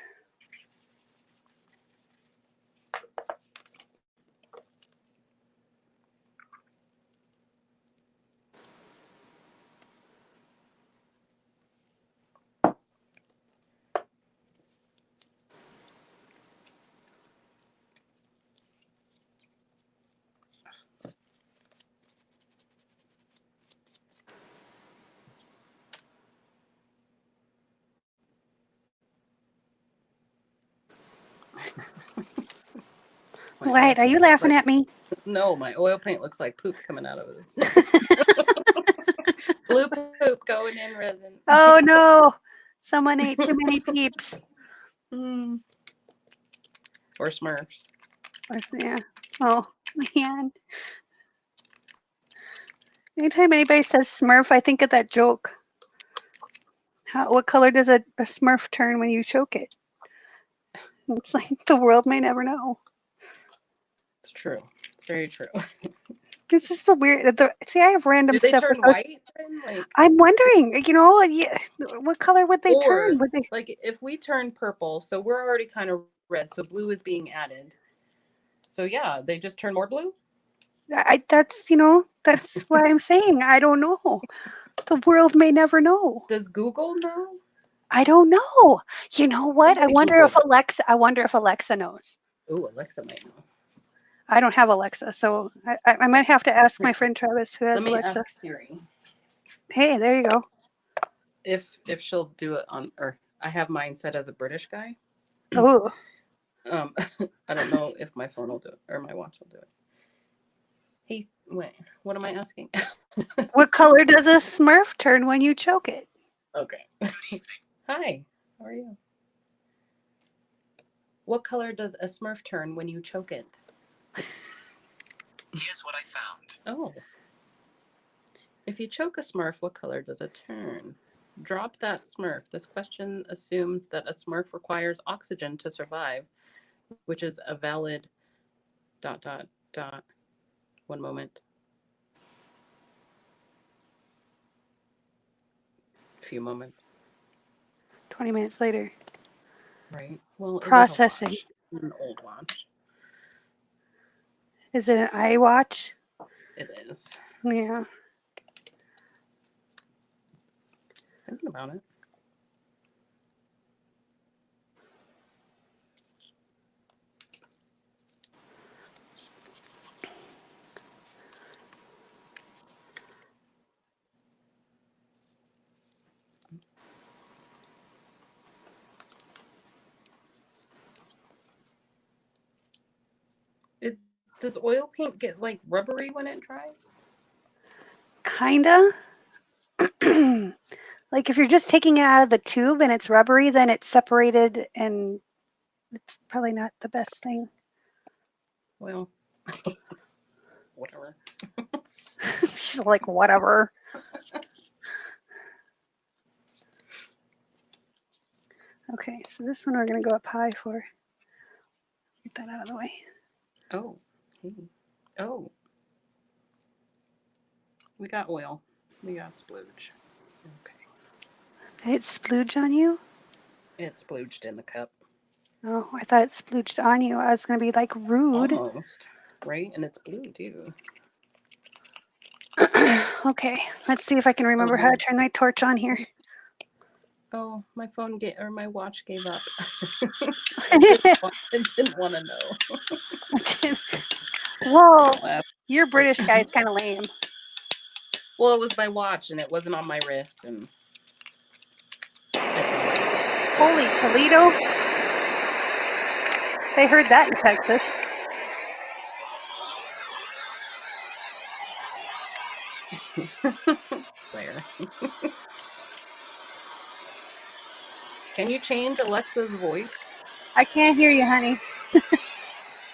What? Are you laughing at me? No, my oil paint looks like poop coming out of it. Blue poop going in resin. Oh no! Someone ate too many peeps. Or Smurfs. Yeah. Oh man. Anytime anybody says Smurf, I think of that joke. What color does a Smurf turn when you choke it? It's like the world may never know. It's true. It's very true. This is the weird. See, I have random stuff. Do they turn white? Like, I'm wondering. What color would they turn? Would they... Like if we turn purple, so we're already kind of red, so blue is being added. So yeah, they just turn more blue. That's why I'm saying I don't know. The world may never know. Does Google know? I don't know. You know what? I wonder if Alexa knows. Oh, Alexa might know. I don't have Alexa, so I might have to ask my friend Travis, who has Alexa. Ask Siri. Hey, there you go. If she'll do it on, or I have mine set as a British guy. Oh. I don't know if my phone will do it or my watch will do it. Hey, wait, what am I asking? What color does a Smurf turn when you choke it? Okay. Hi, how are you? What color does a Smurf turn when you choke it? Here's what I found. Oh. If you choke a Smurf, what color does it turn? Drop that Smurf. This question assumes that a Smurf requires oxygen to survive, which is a valid ... One moment. A few moments. 20 minutes later. Right. Well, Processing. it is a watch. An old watch. Is it an iWatch? It is. Yeah. Thinking about it. Does oil paint get like rubbery when it dries? Kinda. Like if you're just taking it out of the tube and it's rubbery, then it's separated and it's probably not the best thing. Well, whatever. She's like, whatever. Okay, so this one we're going to go up high for. Get that out of the way. Oh. Oh. We got oil. We got splooge. Okay. Did it splooge on you? It splooged in the cup. Oh, I thought it splooged on you. I was going to be like rude. Almost. Right? And it's blue too. Okay, let's see if I can remember how to turn my torch on here. Oh, my phone my watch gave up. it didn't want to know. Whoa, your British guy is kind of lame. Well, it was my watch and it wasn't on my wrist, and holy Toledo! They heard that in Texas. Claire. Can you change Alexa's voice? I can't hear you, honey.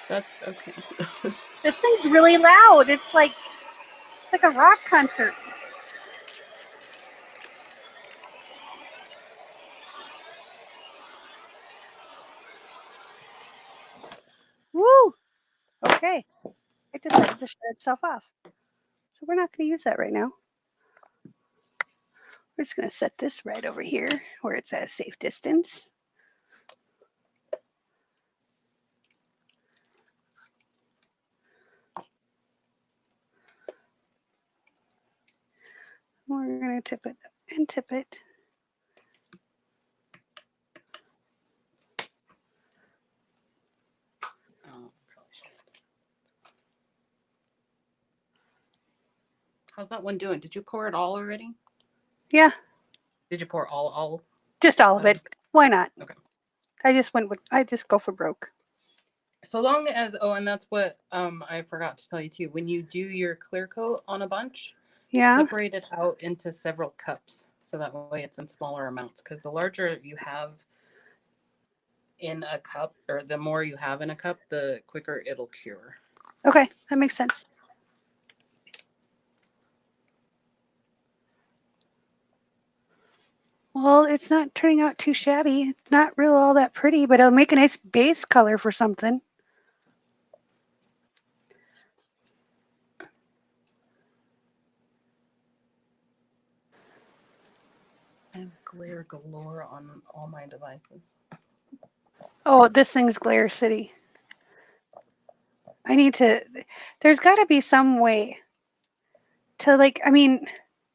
That's okay. This thing's really loud. It's like a rock concert. Woo! Okay. It decided to shut itself off. So we're not going to use that right now. We're just going to set this right over here where it's at a safe distance. We're going to tip it and tip it. How's that one doing? Did you pour it all already? Yeah. Did you pour all? Just all of it. Why not? Okay. I just go for broke. So long as, and that's what I forgot to tell you too. When you do your clear coat on a bunch, separate it out into several cups. So that way it's in smaller amounts. Because the larger you have in a cup, or the more you have in a cup, the quicker it'll cure. Okay, that makes sense. Well, it's not turning out too shabby. It's not really all that pretty, but it'll make a nice base color for something. I have glare galore on all my devices. Oh, this thing's Glare City. There's got to be some way to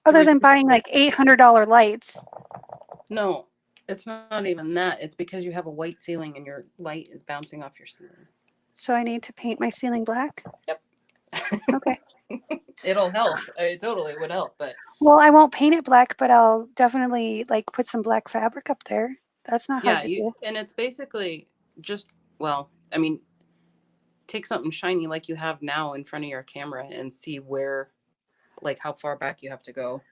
other than buying like $800 lights. No, it's not even that. It's because you have a white ceiling and your light is bouncing off your ceiling. So I need to paint my ceiling black? Yep. Okay. It'll help. It totally would help, but... Well, I won't paint it black, but I'll definitely put some black fabric up there. That's not hard to do. And it's basically just, well, I mean, take something shiny like you have now in front of your camera and see where, like how far back you have to go.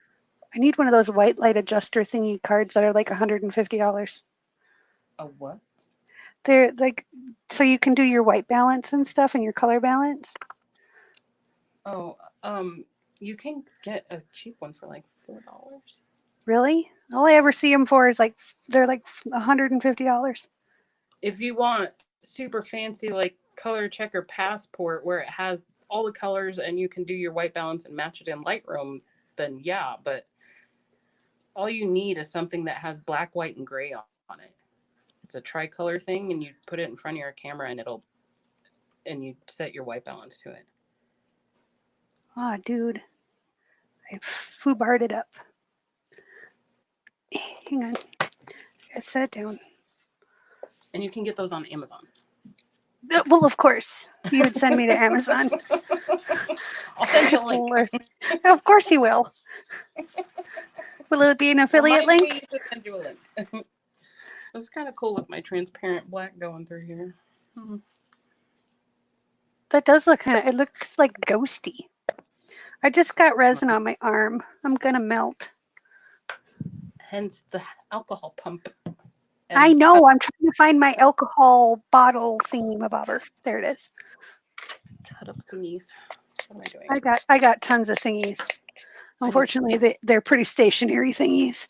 I need one of those white light adjuster thingy cards that are like $150. A what? They're like, so you can do your white balance and stuff and your color balance. Oh, you can get a cheap one for like $4. Really? All I ever see them for is like, they're like $150. If you want super fancy, like color checker passport where it has all the colors and you can do your white balance and match it in Lightroom, then yeah, but all you need is something that has black, white, and gray on it. It's a tricolor thing, and you put it in front of your camera, and you set your white balance to it. Oh, dude, I foobarred it up. Hang on, I set it down. And you can get those on Amazon. Well, of course, you would send me to Amazon. I'll send you a link. Of course you will. Will it be an affiliate link? Me to send you a link. It's kind of cool with my transparent black going through here. That does look kind of, it looks like ghosty. I just got resin on my arm. I'm going to melt. Hence the alcohol pump. I know. I'm trying to find my alcohol bottle thingy-mabobber. There it is. Cut up thingies. What am I doing? I got tons of thingies. Unfortunately, they're pretty stationary thingies.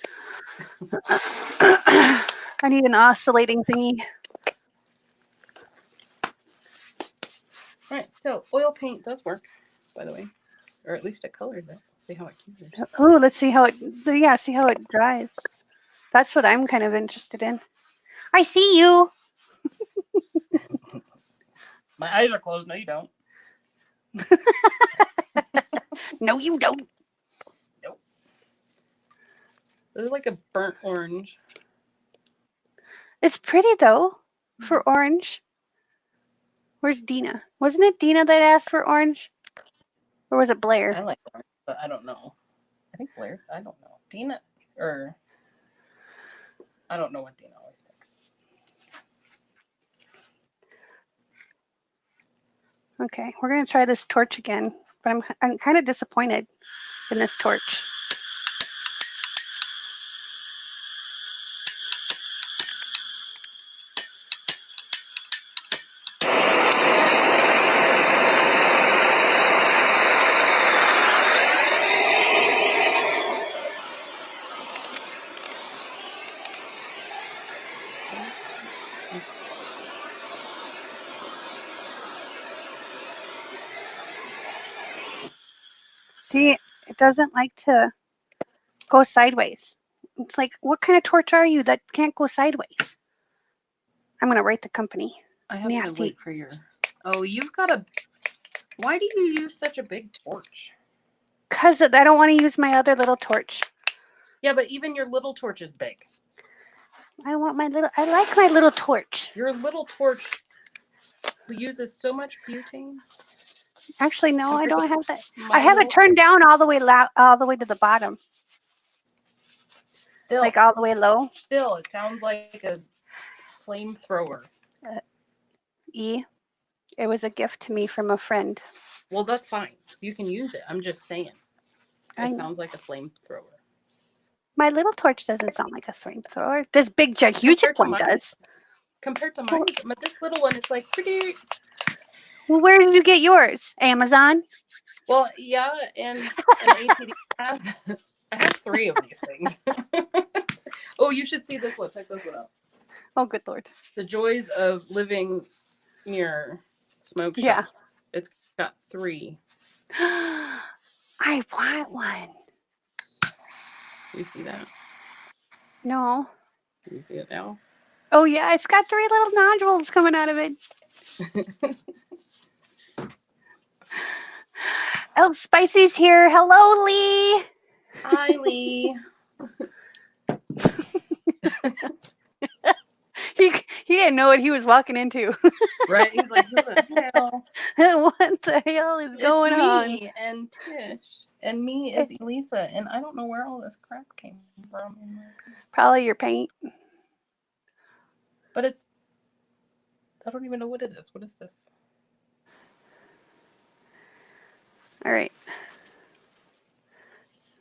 I need an oscillating thingy. All right, so oil paint does work, by the way, or at least it colors it. See how it cures. Oh, let's see how it. Yeah, see how it dries. That's what I'm kind of interested in. I see you. My eyes are closed. No, you don't. No, you don't. Nope. This is like a burnt orange. It's pretty though, for orange. Where's Dina? Wasn't it Dina that asked for orange? Or was it Blair? I like orange, but I don't know. I think Blair. I don't know. Dina, or I don't know what Dina always picks. Okay, we're gonna try this torch again, but I'm kind of disappointed in this torch. See, it doesn't like to go sideways. It's like, what kind of torch are you that can't go sideways? I'm going to write the company. I have to wait for your... Oh, you've got a... Why do you use such a big torch? Because I don't want to use my other little torch. Yeah, but even your little torch is big. I want my little... I like my little torch. Your little torch uses so much butane. Actually, no, I don't have that. I have it turned down all the way to the bottom. Still, like all the way low. Still, it sounds like a flamethrower. It was a gift to me from a friend. Well, that's fine. You can use it. I'm just saying. It sounds like a flamethrower. My little torch doesn't sound like a flamethrower. This big, gigantic one does. Compared to mine, but this little one, it's like pretty. Well, where did you get yours? Amazon? Well, yeah, and an ATD has. I have 3 of these things. Oh, you should see this one. Check this one out. Oh, good Lord. The joys of living near smoke shops. Yeah. It's got 3. I want one. You see that? No. Can you see it now? Oh, yeah. It's got 3 little nodules coming out of it. Oh, Spicy's here. Hello, Lee. Hi, Lee. He didn't know what he was walking into. Right? He's like, who the hell? What the hell is going on? It's me and Tish. And me is Elisa. And I don't know where all this crap came from. Probably your paint. But it's... I don't even know what it is. What is this? All right.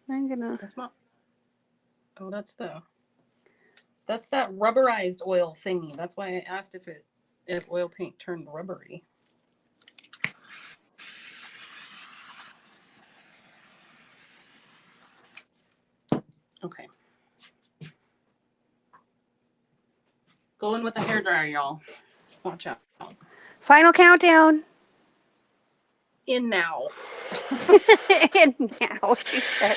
I'm gonna. That's not. Oh, that's that rubberized oil thingy. That's why I asked if oil paint turned rubbery. Okay. Go in with the hairdryer, y'all. Watch out. Final countdown. In now. And now, she said.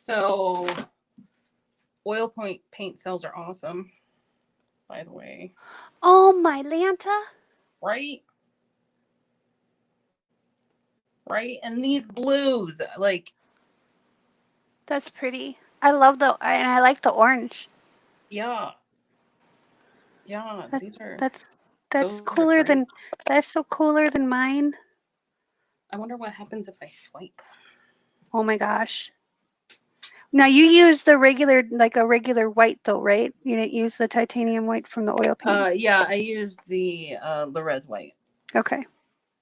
So, oil paint cells are awesome, by the way. Oh, my Lanta. Right? Right? And these blues, like. That's pretty. I love and I like the orange. Yeah. Yeah, these are. That's cooler than. That's so cooler than mine. I wonder what happens if I swipe. Oh my gosh. Now you use the regular, like a regular white though, right? You didn't use the titanium white from the oil paint. Yeah, I used the Res white. Okay.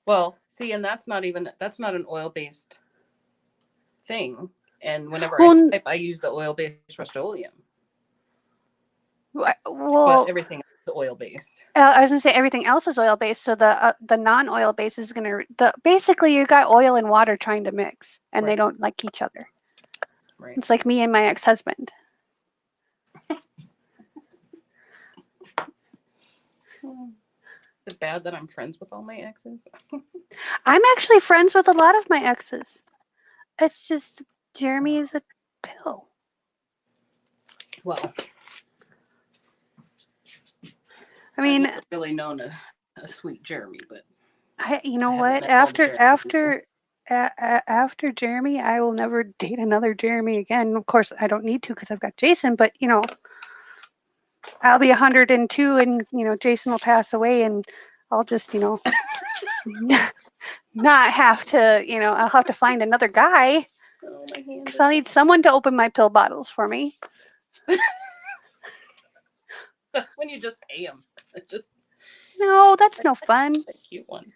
Well, see, and that's not an oil-based thing. And whenever I swipe, I use the oil-based Rust-Oleum. Well, but everything is oil-based. I was gonna say everything else is oil-based, so the non-oil base is gonna basically you got oil and water trying to mix, and they don't like each other. Right. It's like me and my ex-husband. Is it bad that I'm friends with all my exes? I'm actually friends with a lot of my exes. It's just Jeremy is a pill. Well, I mean, I've never really known a sweet Jeremy, but you know what? After Jeremy, I will never date another Jeremy again. Of course, I don't need to because I've got Jason. But you know, I'll be 102, and you know, Jason will pass away, and I'll just not have to. You know, I'll have to find another guy. Oh, my hand. Because I'll need someone to open my pill bottles for me. That's when you just pay him. No, that's no fun. A cute one.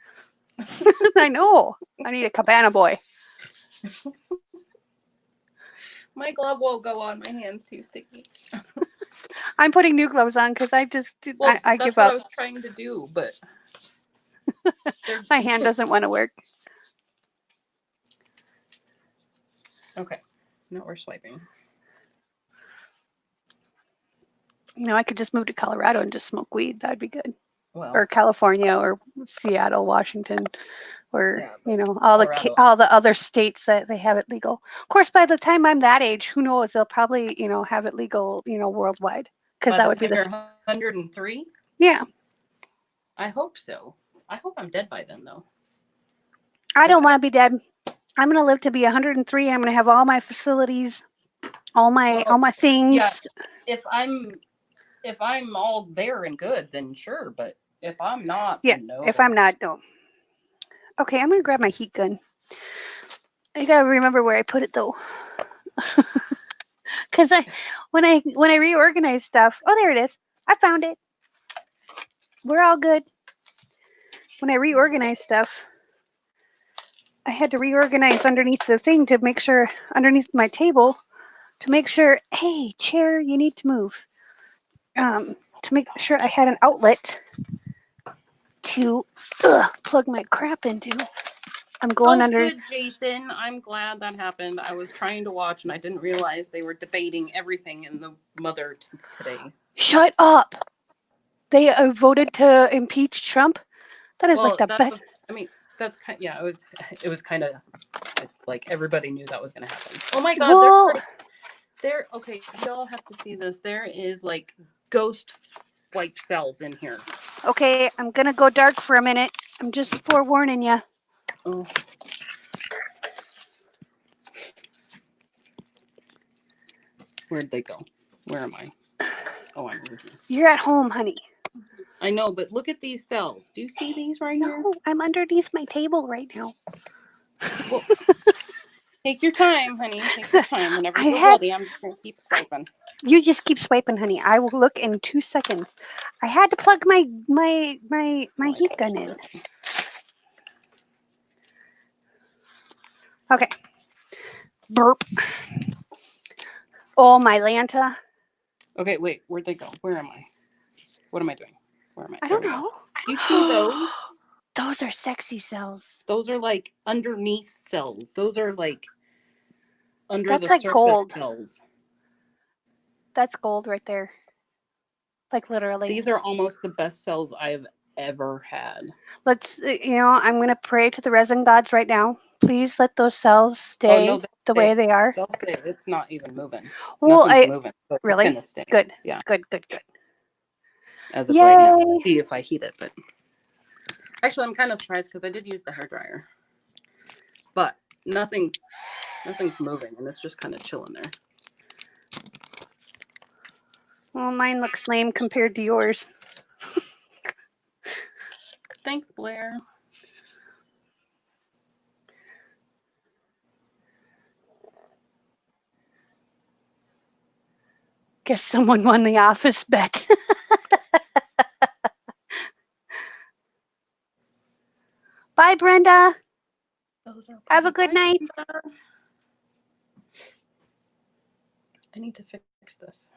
I know. I need a cabana boy. My glove won't go on. My hand's too sticky. I'm putting new gloves on because I just I give up. That's what I was trying to do, but my hand doesn't want to work. Okay, now we're swiping. You know, I could just move to Colorado and just smoke weed. That'd be good. Well, or California or Seattle, Washington, or you know, all the other states that they have it legal. Of course, by the time I'm that age, who knows? They'll probably have it legal worldwide, because that would be the 103. Yeah. I hope so. I hope I'm dead by then, though. I don't want to be dead. I'm going to live to be 103. I'm going to have all my facilities, all my things. Yeah. If I'm all there and good, then sure. But if I'm not, no. If I'm not, no. Okay, I'm going to grab my heat gun. I got to remember where I put it, though. Because when I reorganize stuff, oh, there it is. I found it. We're all good. When I reorganize stuff, I had to reorganize underneath the thing to make sure, underneath my table, to make sure, hey, chair, you need to move. To make sure I had an outlet to plug my crap into. I'm going under. Good, Jason. I'm glad that happened. I was trying to watch and I didn't realize they were debating everything in the mother today. Shut up. They voted to impeach Trump. That is like the best. I mean, that's kind. Yeah, it was kind of like everybody knew that was going to happen. Oh my God! Well, okay. Y'all have to see this. There is like ghost white cells in here. Okay, I'm gonna go dark for a minute. I'm just forewarning you. Oh. Where'd they go? Where am I? Oh, I'm over here. You're at home, honey. I know, but look at these cells. Do you see these right here? No, I'm underneath my table right now. Well, take your time, honey. Take your time. Whenever you're ready, I'm just going to keep swiping. You just keep swiping, honey. I will look in 2 seconds. I had to plug my heat gun in. Okay. Burp. Oh, my Lanta. Okay, wait. Where'd they go? Where am I? What am I doing? Where am I? I don't know. Do you see those? Those are sexy cells. Those are like underneath cells. Those are like under That's the like surface gold. cells. That's gold right there. Like literally. These are almost the best cells I've ever had. Let's, I'm going to pray to the resin gods right now. Please let those cells stay the way they are. They'll stay. It's not even moving. Well, Nothing's moving. So really? It's gonna stay. Good. Yeah. Good. As of right now. We'll see if I heat it, but actually I'm kind of surprised because I did use the hairdryer. But nothing's moving and it's just kind of chilling there. Well, mine looks lame compared to yours. Thanks, Blair. Guess someone won the office bet. Bye, Brenda. Have a good night. I need to fix this.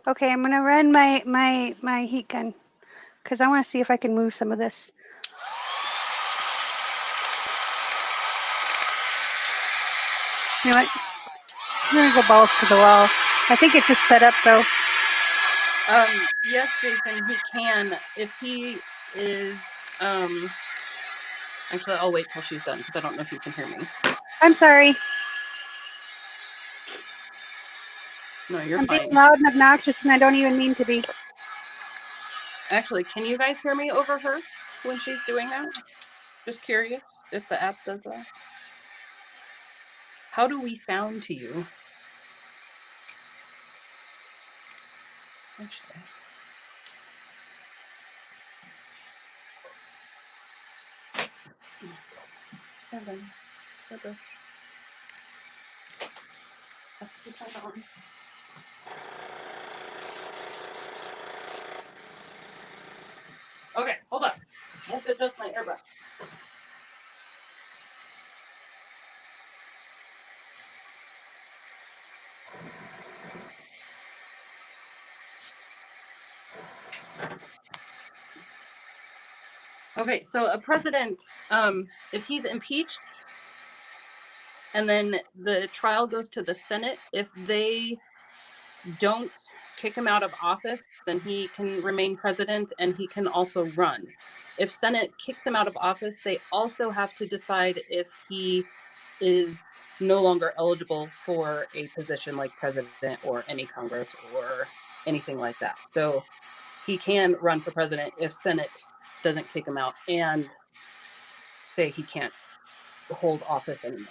Okay, I'm gonna run my heat gun because I want to see if I can move some of this. You know what? I'm gonna go balls to the wall. I think it just set up though. Yes, Jason, he can if he is. Actually, I'll wait till she's done because I don't know if you can hear me. I'm sorry. No, you're fine. I'm being loud and obnoxious, and I don't even mean to be. Actually, can you guys hear me over her when she's doing that? Just curious if the app does that. How do we sound to you? Actually. Okay, hold on. I have to adjust my airbrush. Okay, so a president, if he's impeached and then the trial goes to the Senate, if they don't kick him out of office, then he can remain president and he can also run. If Senate kicks him out of office, they also have to decide if he is no longer eligible for a position like president or any Congress or anything like that. So he can run for president if Senate doesn't kick him out and say he can't hold office anymore.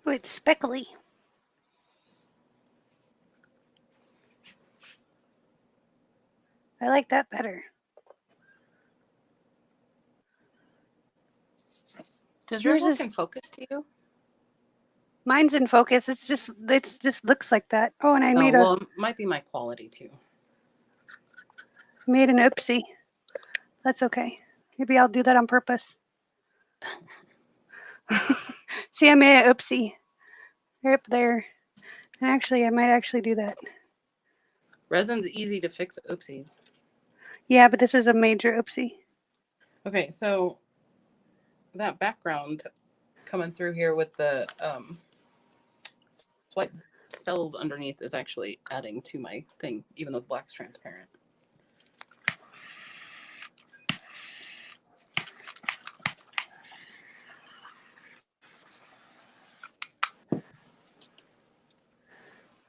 Oh, it's speckly. I like that better. Does yours look in focus to you? Mine's in focus. It's just looks like that. Oh, and I made well, it might be my quality too. Made an oopsie. That's okay. Maybe I'll do that on purpose. See, I made an oopsie. Right up there. And actually, I might actually do that. Resin's easy to fix oopsies. Yeah, but this is a major oopsie. Okay, so that background coming through here with the swipe cells underneath is actually adding to my thing, even though the black's transparent.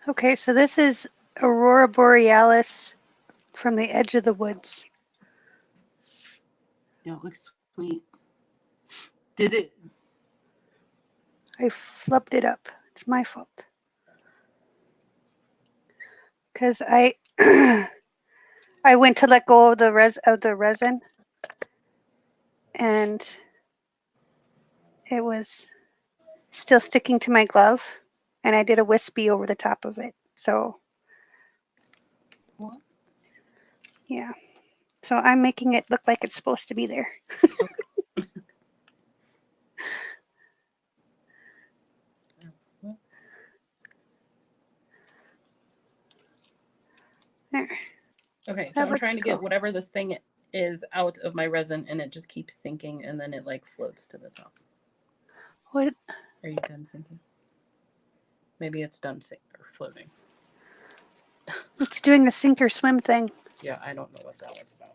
Okay, so this is Aurora Borealis from the edge of the woods. Yeah, it looks sweet. Did it? I flubbed it up. It's my fault. Because I I went to let go of the resin, and it was still sticking to my glove, and I did a wispy over the top of it. So What? Yeah. So I'm making it look like it's supposed to be there. There. Okay, so I'm trying to get whatever this thing is out of my resin, and it just keeps sinking, and then it like floats to the top. What? Are you done sinking? Maybe it's done floating. It's doing the sink or swim thing. Yeah, I don't know what that was about.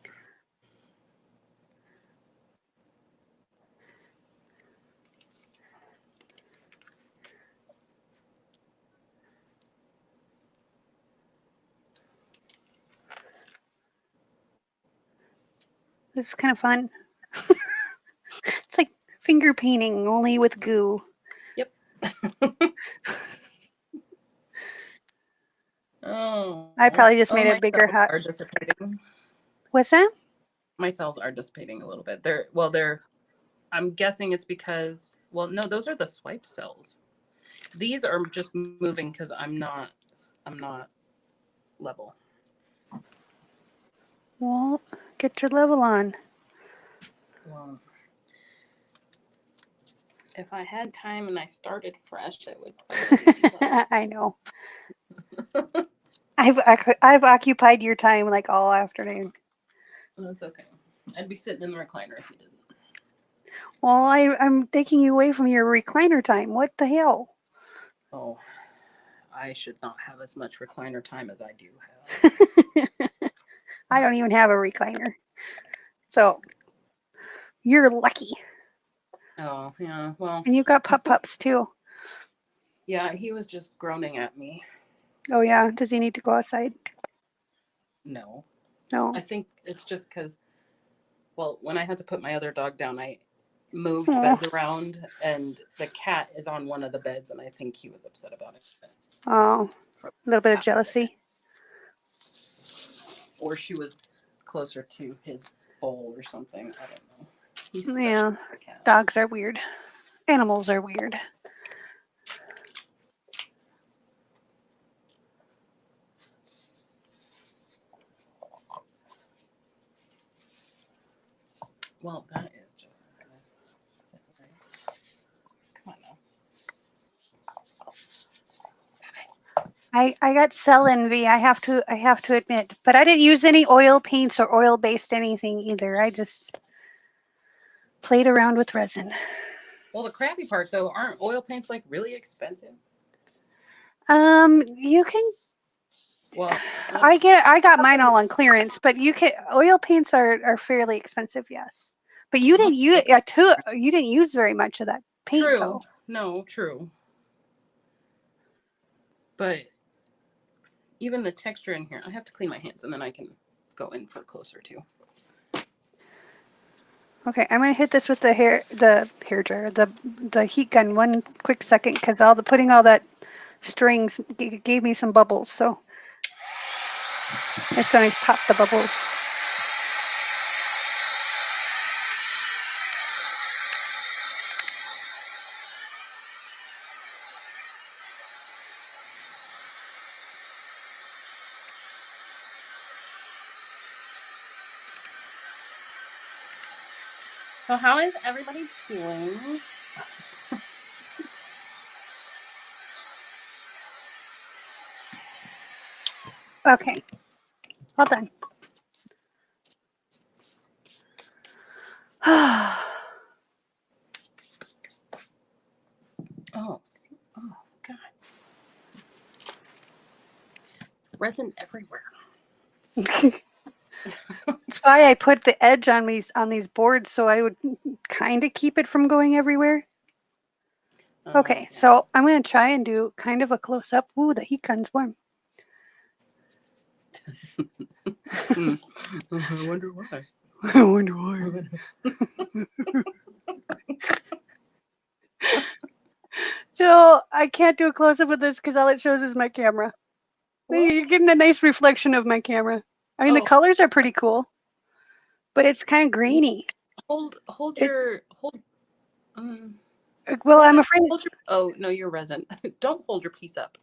It's kind of fun. It's like finger painting, only with goo. Yep. Oh. I probably just made a bigger hot. Are dissipating. What's that? My cells are dissipating a little bit. I'm guessing it's because, well, no, those are the swipe cells. These are just moving because I'm not level. Well, get your level on. Well, if I had time and I started fresh, it would probably be level. I know. I've occupied your time like all afternoon. That's okay. I'd be sitting in the recliner if you didn't. Well, I'm taking you away from your recliner time. What the hell? Oh, I should not have as much recliner time as I do have. I don't even have a recliner. So you're lucky. Oh, yeah. Well. And you've got pups too. Yeah, he was just groaning at me. Oh, yeah. Does he need to go outside? No. No. I think it's just because, well, when I had to put my other dog down, I moved beds around, and the cat is on one of the beds, and I think he was upset about it. Oh, a little bit of jealousy. Or she was closer to his bowl or something. I don't know. He's yeah, dogs are weird. Animals are weird. Well, that is just not gonna sit right. Come on now. I got cell envy. I have to admit, but I didn't use any oil paints or oil based anything either. I just played around with resin. Well, the crappy part though, aren't oil paints like really expensive? You can. Well, I got mine all on clearance, but you can. Oil paints are fairly expensive, yes. But you didn't use you didn't use very much of that paint true. though. No, true. But even the texture in here, I have to clean my hands and then I can go in for closer too. Okay, I'm gonna hit this with the hair dryer, the heat gun one quick second because putting all that strings gave me some bubbles, so it's gonna pop the bubbles. So how is everybody doing? Okay, well done. Oh, God. Resin everywhere. That's why I put the edge on these boards so I would kind of keep it from going everywhere. Okay, so I'm going to try and do kind of a close up. Ooh, the heat gun's warm. I wonder why. I wonder why. So I can't do a close up with this because all it shows is my camera. You're getting a nice reflection of my camera. I mean, the colors are pretty cool, but it's kind of grainy. Hold your. Well, I'm afraid. Oh no, you're resin. Don't hold your piece up.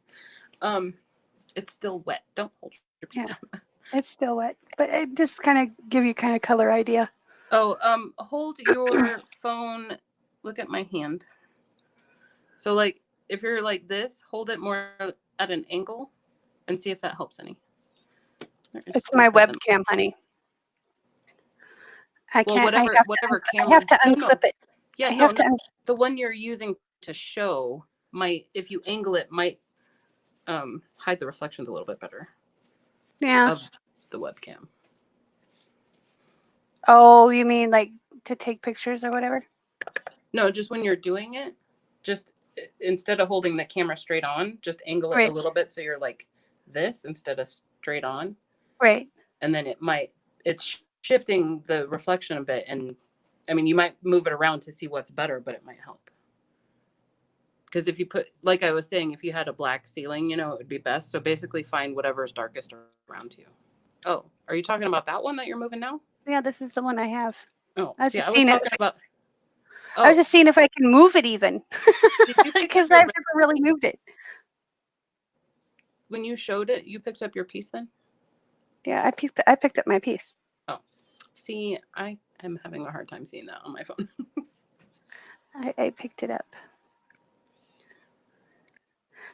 It's still wet. Don't hold your piece up. It's still wet, but it just kind of give you kind of color idea. Oh, hold your phone. Look at my hand. So like, if you're like this, hold it more at an angle, and see if that helps any. It's my webcam, honey. I can't. Well, whatever camera. I have to unclip it. Yeah, the one you're using to show might, if you angle it, might hide the reflections a little bit better. Yeah. Of the webcam. Oh, you mean like to take pictures or whatever? No, just when you're doing it, just instead of holding the camera straight on, just angle it a little bit so you're like this instead of straight on. Right. And then it's shifting the reflection a bit. And I mean, you might move it around to see what's better, but it might help. Because if you put, like I was saying, if you had a black ceiling, it would be best. So basically find whatever's darkest around you. Oh, are you talking about that one that you're moving now? Yeah, this is the one I have. Oh, I was see, just I was talking about. Oh. I was just seeing if I can move it even. Because I've never really moved it. When you showed it, you picked up your piece then? Yeah, I picked up my piece. Oh, see, I am having a hard time seeing that on my phone. I picked it up.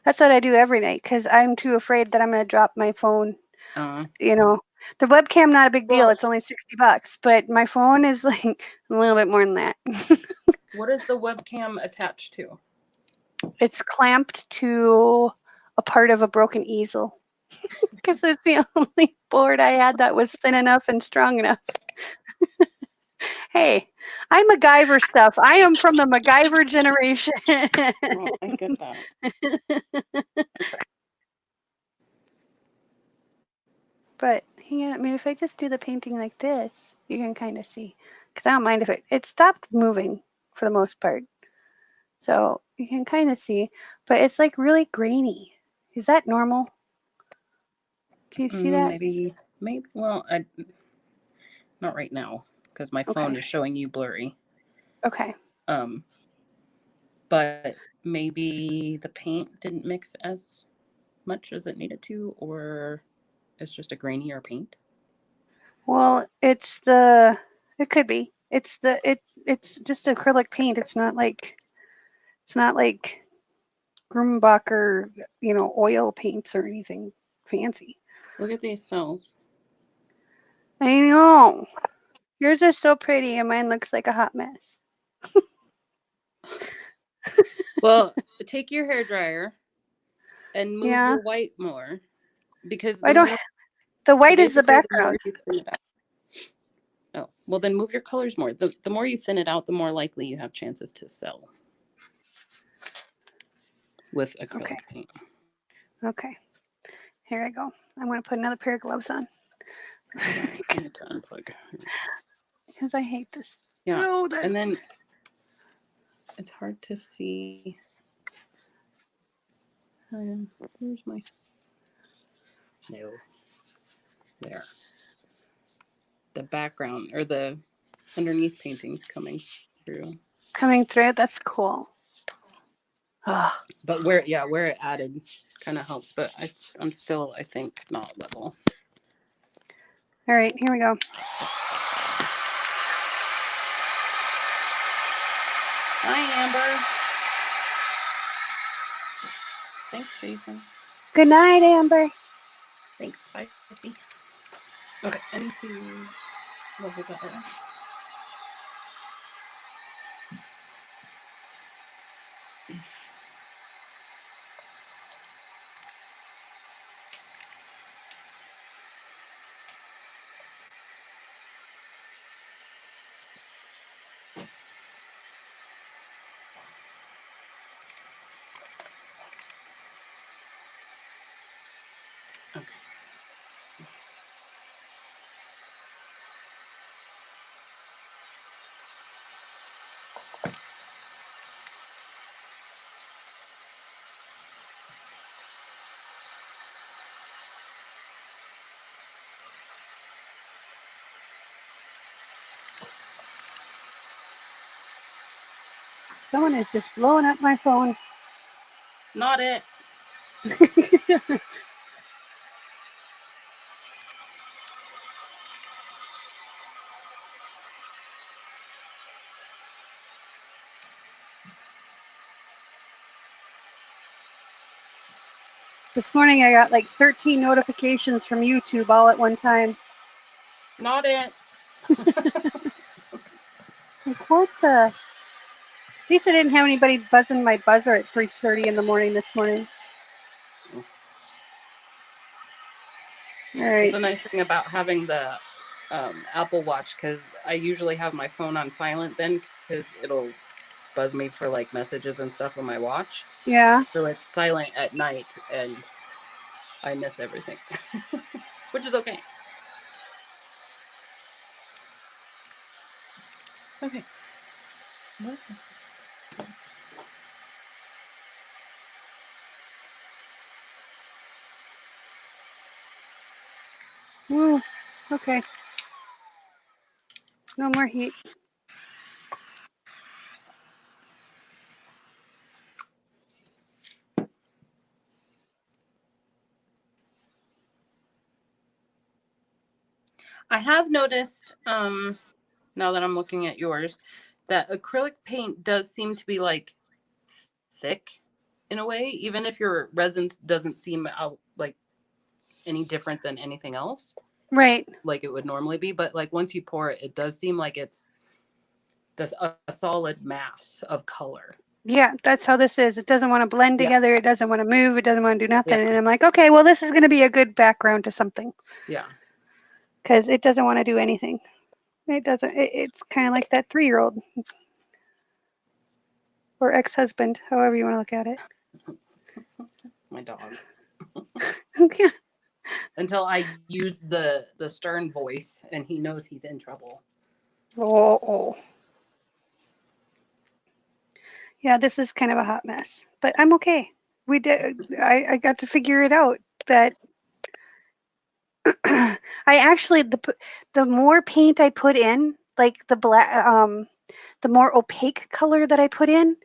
That's what I do every night because I'm too afraid that I'm going to drop my phone. The webcam, not a big deal. It's only $60, but my phone is like a little bit more than that. What is the webcam attached to? It's clamped to a part of a broken easel because it's the only board I had that was thin enough and strong enough. Hey, I MacGyver stuff. I am from the MacGyver generation. Oh, I get that. Okay. But I mean, if I just do the painting like this, you can kind of see. Because I don't mind if it stopped moving for the most part. So you can kind of see. But it's like really grainy. Is that normal? Can you see that? Maybe. Well, not right now because my phone is showing you blurry. Okay. But maybe the paint didn't mix as much as it needed to, or it's just a grainier paint. Well, it could be. It's just acrylic paint. It's not like Grumbacher, oil paints or anything fancy. Look at these cells. I know. Yours is so pretty and mine looks like a hot mess. Well, take your hair dryer and move Yeah. your white more, because I don't. The white is the basically the more background. you thin it out. Oh, well then move your colors more. The more you thin it out, the more likely you have chances to sell with acrylic paint. Okay. Here I go. I'm going to put another pair of gloves on. Hold on, I need to unplug. Because I hate this. Yeah, No, and then it's hard to see. Where's my... No. There. The background or the underneath paintings coming through. Coming through. That's cool. Oh. But where it added kind of helps, but I'm still, I think, not level. All right, here we go. Hi, Amber. Thanks, Jason. Good night, Amber. Thanks, bye. Okay, I need to level that off. Okay. Someone is just blowing up my phone. Not it. This morning I got like 13 notifications from YouTube all at one time. Not it. Like, what the? At least I didn't have anybody buzzing my buzzer at 3:30 in the morning this morning. All right. It's a nice thing about having the Apple Watch, because I usually have my phone on silent then, because it'll buzz me for like messages and stuff on my watch. Yeah. So it's silent at night and I miss everything, which is okay. Okay. What is this? Ooh, okay. No more heat. I have noticed, now that I'm looking at yours, that acrylic paint does seem to be like thick in a way, even if your resin doesn't seem out like any different than anything else. Right. Like it would normally be, but like once you pour it, it does seem like it's a solid mass of color. Yeah, that's how this is. It doesn't want to blend together. Yeah. It doesn't want to move. It doesn't want to do nothing. Yeah. And I'm like, okay, well, this is going to be a good background to something. Yeah. Because it doesn't want to do anything. It doesn't. It's kind of like that 3-year-old or ex-husband, however you want to look at it. My dog. Yeah. Until I use the stern voice and he knows he's in trouble. Oh. Yeah, this is kind of a hot mess, but I'm okay. We did. I got to figure it out that I actually the more paint I put in, like the black, the more opaque color that I put in,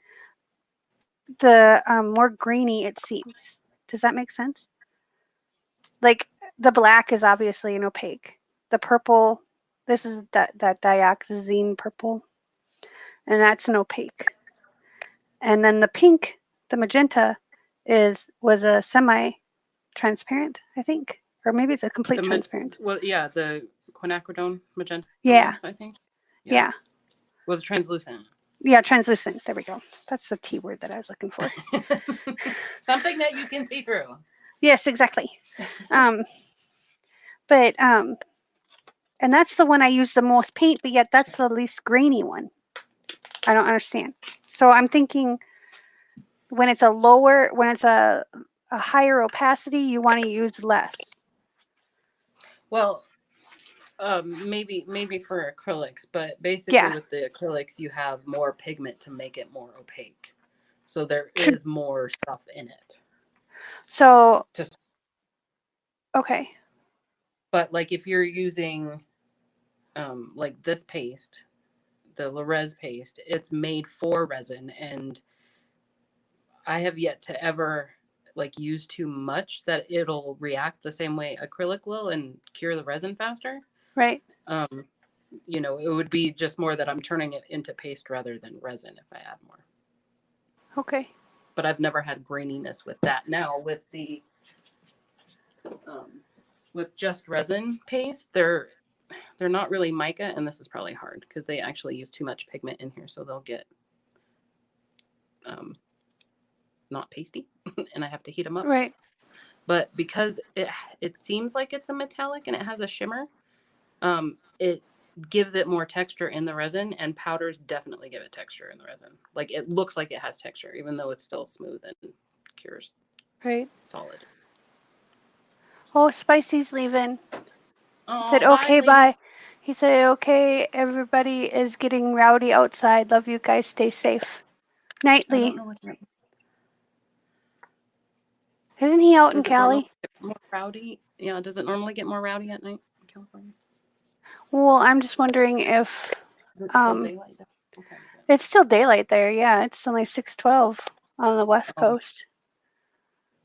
the more grainy it seems. Does that make sense? Like the black is obviously an opaque. The purple, this is that dioxazine purple, and that's an opaque. And then the pink, the magenta, was a semi-transparent, I think, or maybe it's a complete transparent. Well, yeah, the quinacridone magenta Yeah. mousse, I think. Yeah. Was translucent. Yeah, translucent. There we go. That's the T word that I was looking for. Something that you can see through. Yes, exactly. But and that's the one I use the most paint, but yet that's the least grainy one. I don't understand. So I'm thinking when it's a higher opacity, you want to use less. Well, maybe for acrylics, but basically with the acrylics, you have more pigment to make it more opaque. So there is more stuff in it. So okay. But like if you're using like this paste, the Lerez paste, it's made for resin, and I have yet to ever like use too much that it'll react the same way acrylic will and cure the resin faster. Right. You know, it would be just more that I'm turning it into paste rather than resin if I add more. Okay. But I've never had graininess with that. Now with just resin paste, they're not really mica, and this is probably hard because they actually use too much pigment in here, so they'll get not pasty, and I have to heat them up. Right. But because it seems like it's a metallic and it has a shimmer, it gives it more texture in the resin, and powders definitely give it texture in the resin. Like it looks like it has texture, even though it's still smooth and cures solid. Oh, Spicy's leaving. Oh, He said, okay, bye. He said, okay, everybody is getting rowdy outside. Love you guys. Stay safe. Nightly. I don't know what that means. Isn't he out in Cali? More rowdy? Yeah, does it normally get more rowdy at night in California? Well, I'm just wondering if it's still daylight there. It's still daylight there. Yeah, it's only 6:12 on the West Coast.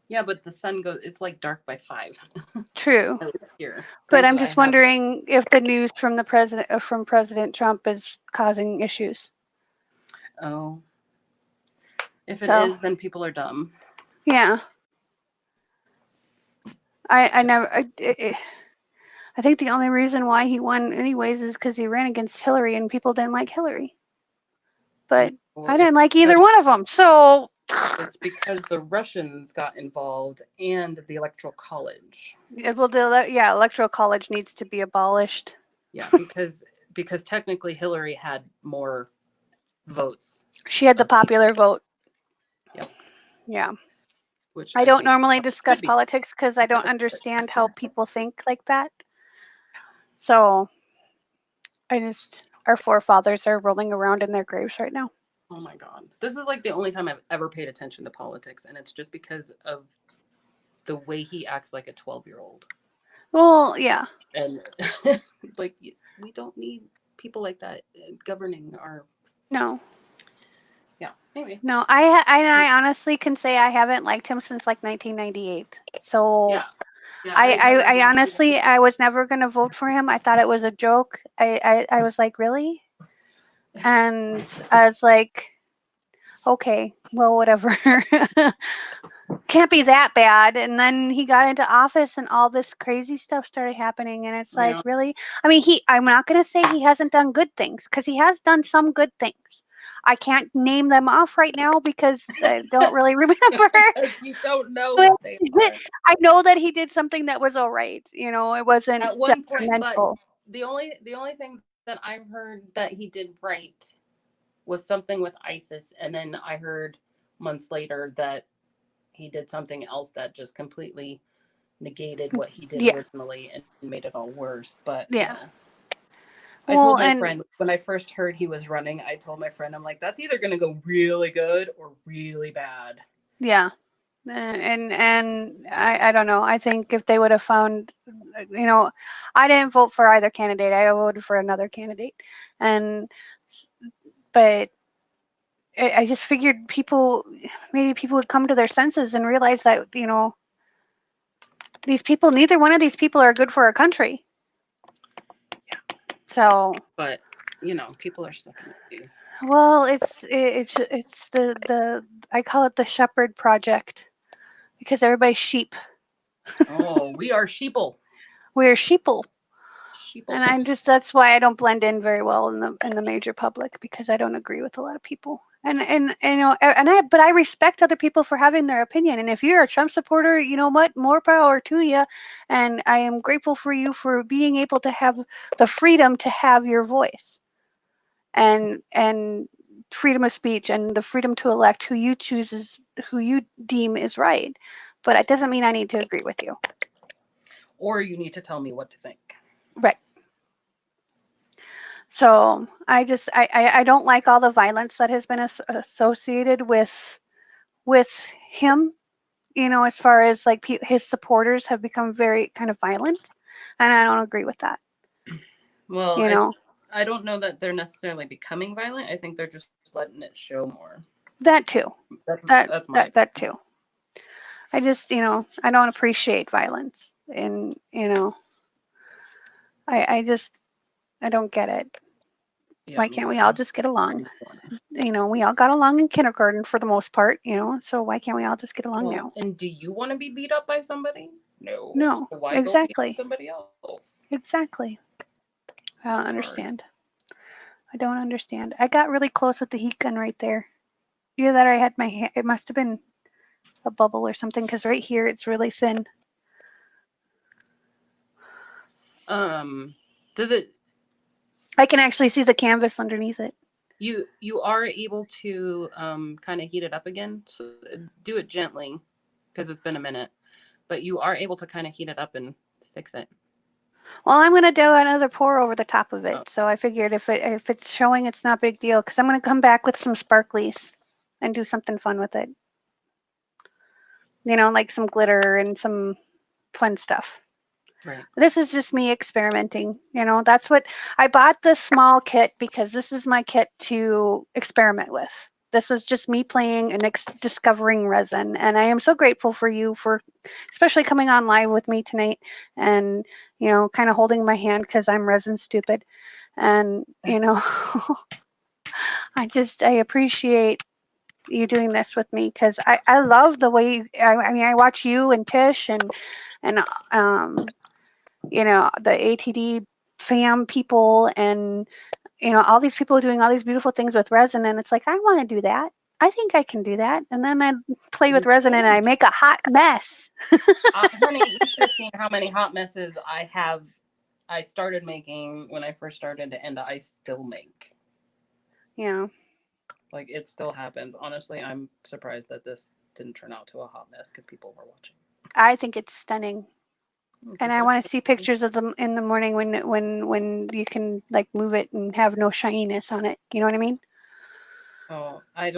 Yeah, but the sun goes. It's like dark by 5. True. Here. But I'm just wondering if the news from President Trump is causing issues. Oh. If it is, then people are dumb. Yeah. I think the only reason why he won anyways is because he ran against Hillary and people didn't like Hillary. But I didn't like either one of them. So it's because the Russians got involved and the Electoral College. Well, Electoral College needs to be abolished. Yeah, because technically Hillary had more votes. She had the popular vote. Yep. Yeah. Which I don't normally discuss politics because I don't understand how people think like that. So our forefathers are rolling around in their graves right now. Oh my God. This is like the only time I've ever paid attention to politics, and it's just because of the way he acts like a 12-year-old. Well, yeah. And like, we don't need people like that governing our... No. Yeah. Anyway. No, I honestly can say I haven't liked him since like 1998. So yeah. I honestly, I was never going to vote for him. I thought it was a joke. I was like, really? And I was like, okay, well, whatever. Can't be that bad. And then he got into office and all this crazy stuff started happening. And it's like, really? I mean, I'm not going to say he hasn't done good things because he has done some good things. I can't name them off right now because I don't really remember. You don't know what they are. I know that he did something that was all right. You know, it wasn't at one point. But the only thing that I heard that he did right was something with ISIS, and then I heard months later that he did something else that just completely negated what he did originally and made it all worse. But yeah. I told my friend when I first heard he was running, I told my friend, I'm like, that's either going to go really good or really bad. Yeah. And I don't know. I think if they would have found, you know, I didn't vote for either candidate. I voted for another candidate. But I just figured maybe people would come to their senses and realize that, you know, neither one of these people are good for our country. Yeah. So. But, you know, people are stuck in these. Well, it's the I call it the Shepherd Project because everybody's sheep. Oh, we are sheeple. We're sheeple. And that's why I don't blend in very well in the major public, because I don't agree with a lot of people. And but I respect other people for having their opinion. And if you're a Trump supporter, you know what? More power to you. And I am grateful for you for being able to have the freedom to have your voice, and freedom of speech, and the freedom to elect who you who you deem is right. But it doesn't mean I need to agree with you. Or you need to tell me what to think. Right. So I don't like all the violence that has been associated with him. As far as like his supporters have become very kind of violent, and I don't agree with that. Well, I don't know that they're necessarily becoming violent. I think they're just letting it show more. That too. That's my that too. I just I don't appreciate violence, and I don't get it. Yeah, why can't we all just get along? We all got along in kindergarten for the most part, so why can't we all just get along now? And do you want to be beat up by somebody? No. No. So why exactly. go beat up somebody else? Exactly. I don't understand. I don't understand. I got really close with the heat gun right there. Either that or I had my hand, it must have been a bubble or something, because right here it's really thin. Does it? I can actually see the canvas underneath it. You are able to kind of heat it up again. So do it gently, because it's been a minute. But you are able to kind of heat it up and fix it. Well, I'm going to do another pour over the top of it. Oh. So I figured if it's showing, it's not a big deal, because I'm going to come back with some sparklies and do something fun with it. Like some glitter and some fun stuff. Right. This is just me experimenting. That's what I bought, this small kit, because this is my kit to experiment with. This was just me playing and discovering resin. And I am so grateful for you for especially coming on live with me tonight and, kind of holding my hand, because I'm resin stupid. And, I appreciate you doing this with me, because I love the way I watch you and Tish and the ATD fam people, and all these people doing all these beautiful things with resin, and it's like, I want to do that. I think I can do that. And then I play with resin and I make a hot mess. Honey, you should have seen how many hot messes I started making when I first started, and I still make. Yeah. Like, it still happens. Honestly, I'm surprised that this didn't turn out to a hot mess, because people were watching. I think it's stunning. And I want to see pictures of them in the morning when you can like move it and have no shininess on it. You know what I mean? Oh, I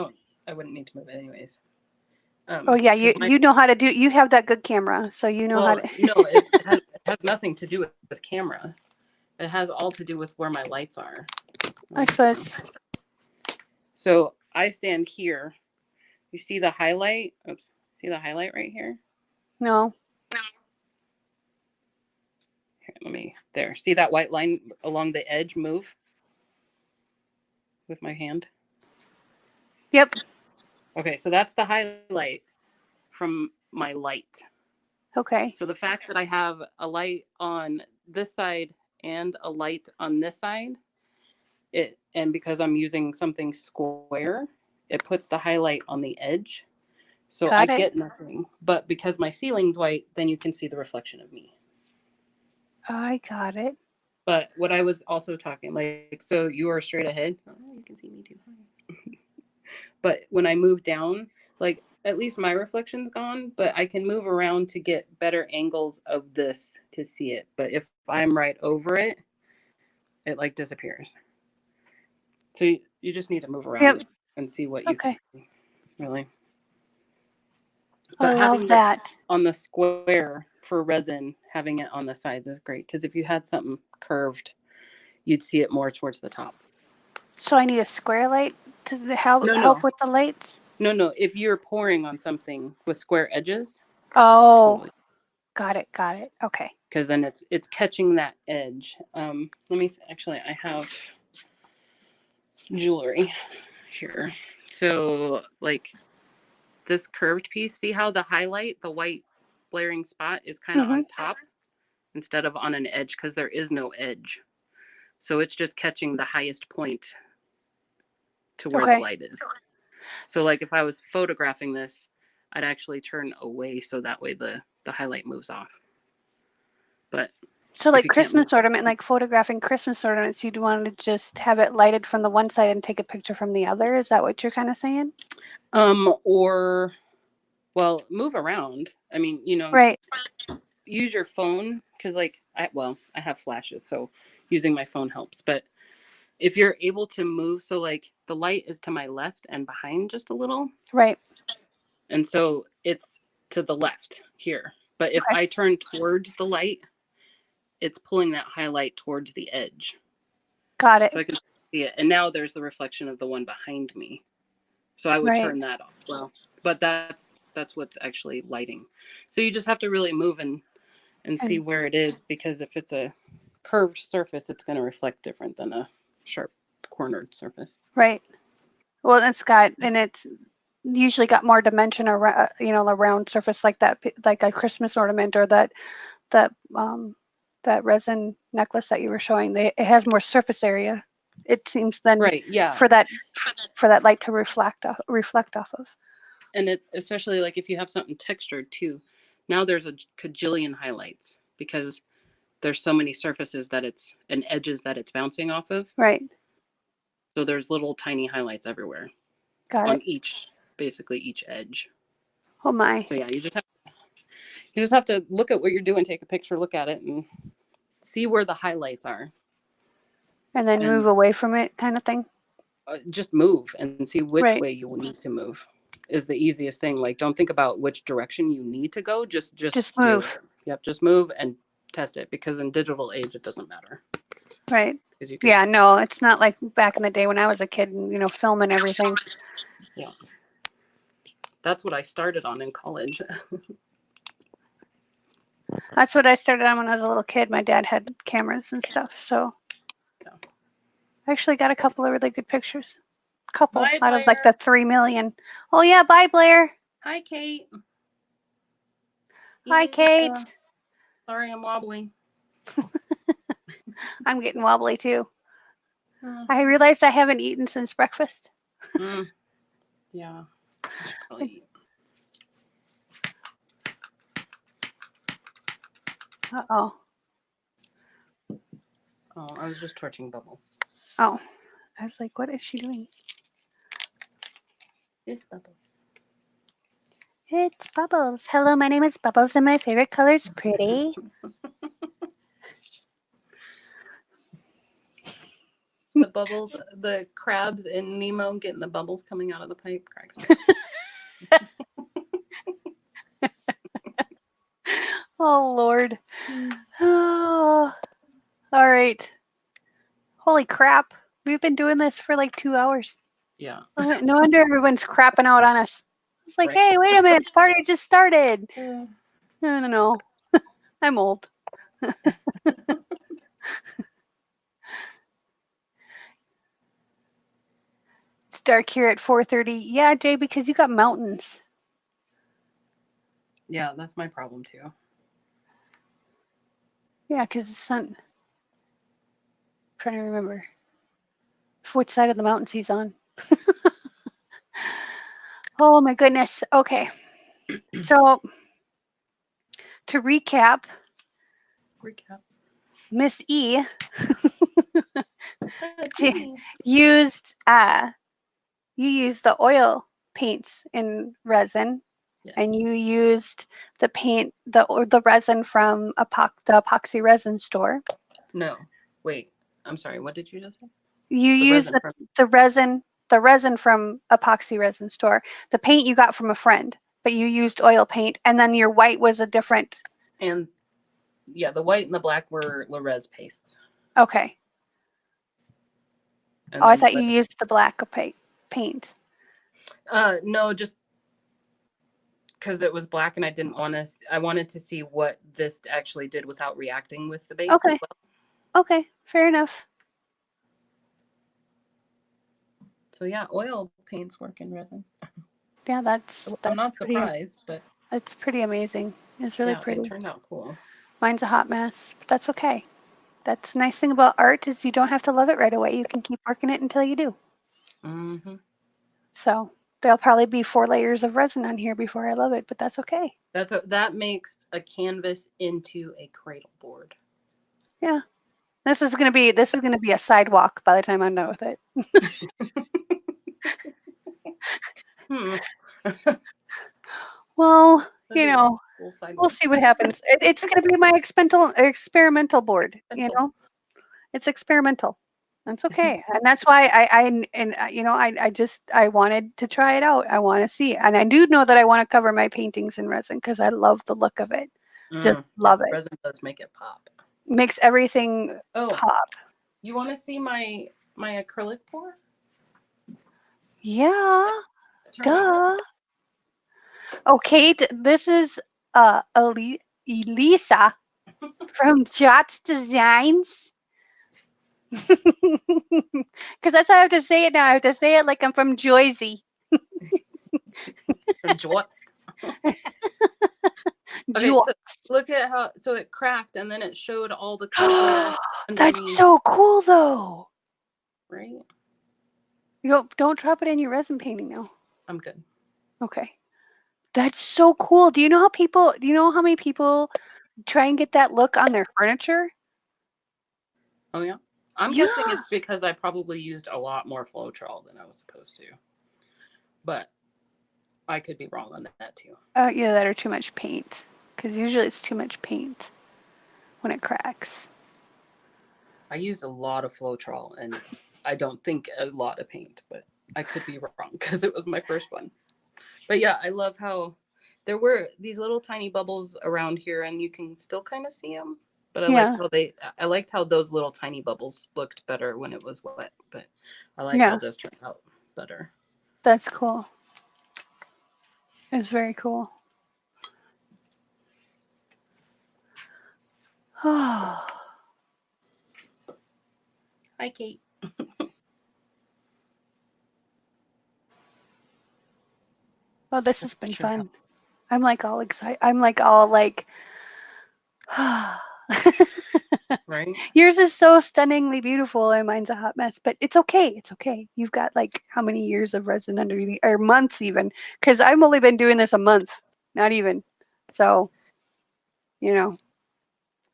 wouldn't need to move it anyways. Oh yeah, you know how to do. You have that good camera, so you know how to. No, it has nothing to do with camera. It has all to do with where my lights are. I suppose. So I stand here. You see the highlight? Oops. See the highlight right here? No. Here, there. See that white line along the edge move with my hand? Yep. Okay, so that's the highlight from my light. Okay. So the fact that I have a light on this side and a light on this side, and because I'm using something square, it puts the highlight on the edge. So I get nothing. But because my ceiling's white, then you can see the reflection of me. I got it. But what I was also talking, like, so you are straight ahead. Oh, you can see me too high. But when I move down, like, at least my reflection's gone, but I can move around to get better angles of this to see it. But if I'm right over it, it like disappears. So you just need to move around and see what you can see, really. But I love that. On the square for resin, having it on the sides is great, because if you had something curved, you'd see it more towards the top. So I need a square light to help with the lights? No. If you're pouring on something with square edges. Oh, totally. Got it. Okay. Because then it's catching that edge. Let me actually, I have jewelry here. So like this curved piece, see how the highlight, the white blaring spot is kind of on top? instead of on an edge, because there is no edge. So it's just catching the highest point to where the light is. So like if I was photographing this, I'd actually turn away so that way the highlight moves off. But so like Christmas ornament, like photographing Christmas ornaments, you'd want to just have it lighted from the one side and take a picture from the other. Is that what you're kind of saying? Or, well, move around. I mean, you know, right. Use your phone, because like I have flashes, so using my phone helps. But if you're able to move, so like the light is to my left and behind just a little. Right. And so it's to the left here. But if I turn towards the light, it's pulling that highlight towards the edge. Got it. So I can see it. And now there's the reflection of the one behind me. So I would turn that off. Well, but that's what's actually lighting. So you just have to really move and see where it is, because if it's a curved surface, it's going to reflect different than a sharp cornered surface. Right. Well, it's usually got more dimension around, you know, a round surface like that, like a Christmas ornament or that resin necklace that you were showing. It has more surface area, it seems, than for that light to reflect off of. And it, especially like if you have something textured too, now there's a cajillion highlights because there's so many surfaces and edges that it's bouncing off of. Right. So there's little tiny highlights everywhere. Got on it. basically each edge. Oh my. So yeah, you just have to look at what you're doing, take a picture, look at it, and see where the highlights are. And then move away from it, kind of thing. Just move and see which way you will need to move. Is the easiest thing. Like, don't think about which direction you need to go. Just move. Yep, just move and test it, because in digital age it doesn't matter. Right. Yeah, no, it's not like back in the day when I was a kid and, you know, filming everything. Yeah. That's what I started on in college. That's what I started on when I was a little kid. My dad had cameras and stuff, so I actually got a couple of really good pictures. Bye, out of like the 3 million. Oh yeah, bye Blair. Hi Kate. Hi Kate. Sorry, I'm wobbly. I'm getting wobbly too. I realized I haven't eaten since breakfast. Yeah. I should probably eat. Uh-oh. Oh, I was just torching bubbles. Oh. I was like, what is she doing? It's Bubbles. It's Bubbles. Hello, my name is Bubbles and my favorite color is pretty. The bubbles, the crabs in Nemo getting the bubbles coming out of the pipe cracks me. Oh, Lord. Oh. All right. Holy crap. We've been doing this for like 2 hours. Yeah. No wonder everyone's crapping out on us. It's like, hey, wait a minute. The party just started. No. I'm old. It's dark here at 4:30. Yeah, Jay, because you got mountains. Yeah, that's my problem too. Yeah, because the sun. I'm trying to remember which side of the mountains he's on. Oh my goodness. Okay. So to recap. Miss E used you used the oil paints in resin. Yes. And you used the paint, the resin from the Epoxy Resin Store. No, wait. I'm sorry. What did you just say? You used the resin from Epoxy Resin Store. The paint you got from a friend, but you used oil paint, and then your white was a different. And yeah, the white and the black were Lorez pastes. Okay. And I thought you used the black paint. No, just because it was black and I didn't want to. I wanted to see what this actually did without reacting with the base. Okay. As well. Okay, fair enough. So yeah, oil paints work in resin. Yeah, that's I'm not surprised, but it's pretty amazing. It's really pretty. It turned out cool. Mine's a hot mess, but that's okay. That's the nice thing about art is you don't have to love it right away. You can keep working it until you do. Mm-hmm. So there'll probably be 4 layers of resin on here before I love it, but that's okay. That makes a canvas into a cradle board. Yeah. This is gonna be a sidewalk by the time I'm done with it. Hmm. Well, That'd be a cool we'll sidewalk. see what happens. It's gonna be my experimental board. It's experimental. That's okay, and that's why I wanted to try it out. I want to see, and I do know that I want to cover my paintings in resin because I love the look of it. Just love it. Resin does make it pop. Makes everything pop. You want to see my acrylic pour? Yeah. Duh. Okay, this is Elisa from JOTZ Designs. Because that's how I have to say it now. I have to say it like I'm from Jersey. From JOTZ. Okay, so look at how it cracked and then it showed all the color underneath. That's so cool, though. Right? Don't drop it in your resin painting now. I'm good. Okay. That's so cool. Do you know how many people try and get that look on their furniture? Oh yeah. I'm guessing it's because I probably used a lot more Floetrol than I was supposed to. But I could be wrong on that too. Yeah, that or too much paint. Because usually it's too much paint when it cracks. I used a lot of Floetrol and I don't think a lot of paint, but I could be wrong because it was my first one. But yeah, I love how there were these little tiny bubbles around here and you can still kind of see them. But I liked how those little tiny bubbles looked better when it was wet. But I like how this turned out better. That's cool. It's very cool. Oh. Hi, Kate. Oh, this has been fun. I'm like all excited. I'm like all like, right? Yours is so stunningly beautiful and mine's a hot mess, but it's okay. It's okay. You've got like how many years of resin under you, or months even, because I've only been doing this a month, not even. So,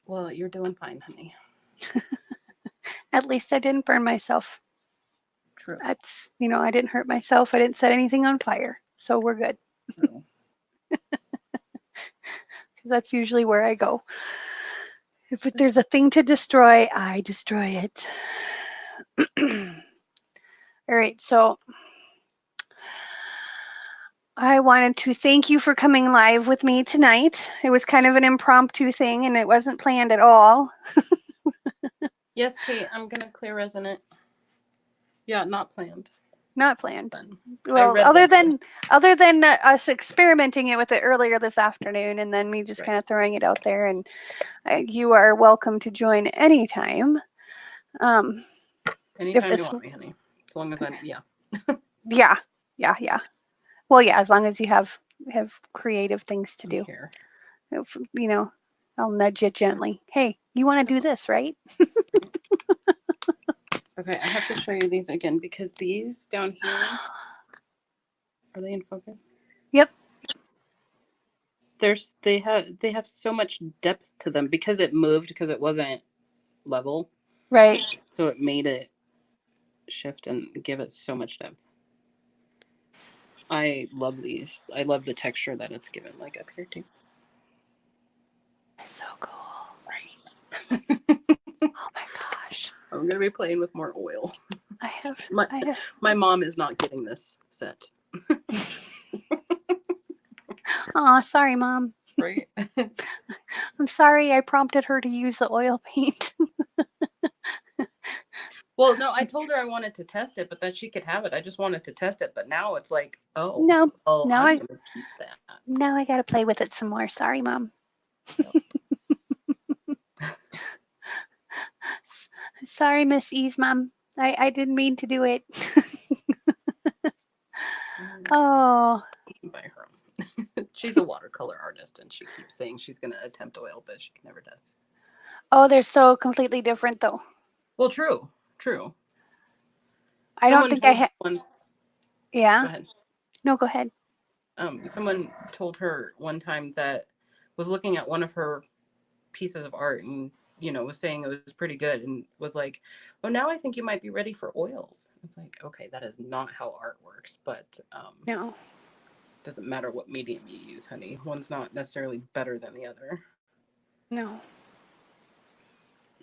Well, you're doing fine, honey. At least I didn't burn myself. True. That's, I didn't hurt myself. I didn't set anything on fire. So we're good. That's usually where I go. If there's a thing to destroy, I destroy it. All right, so I wanted to thank you for coming live with me tonight. It was kind of an impromptu thing and it wasn't planned at all. Yes, Kate, I'm going to clear resonate. Yeah, not planned. Not planned. Well, other than us experimenting it with it earlier this afternoon and then me just kind of throwing it out there, and you are welcome to join anytime. Anytime you want me, honey. As long as I'm, yeah. Yeah. Well, yeah, as long as you have creative things to do. Here. I'll nudge you gently. Hey, you want to do this, right? Okay, I have to show you these again because these down here, are they in focus? Yep. They have so much depth to them because it moved, because it wasn't level. Right. So it made it shift and give it so much depth. I love these. I love the texture that it's given, like up here too. It's so cool. Right. Oh my gosh. I'm gonna be playing with more oil. I have. My mom is not getting this set. Aw, sorry, Mom. Right. I'm sorry I prompted her to use the oil paint. Well, no, I told her I wanted to test it, but that she could have it. I just wanted to test it, but now it's like, oh, no, now I'm gonna keep that. Now I gotta play with it some more. Sorry, Mom. Sorry, Miss Ease, Mom. I didn't mean to do it. Oh. By her. She's a watercolor artist, and she keeps saying she's going to attempt oil, but she never does. Oh, they're so completely different, though. Well, true. I don't think I had. Yeah. Go ahead. No, go ahead. Someone told her one time that was looking at one of her pieces of art and was saying it was pretty good and was like, oh, now I think you might be ready for oils. It's like, okay, that is not how art works, but no, doesn't matter what medium you use, honey. One's not necessarily better than the other. No,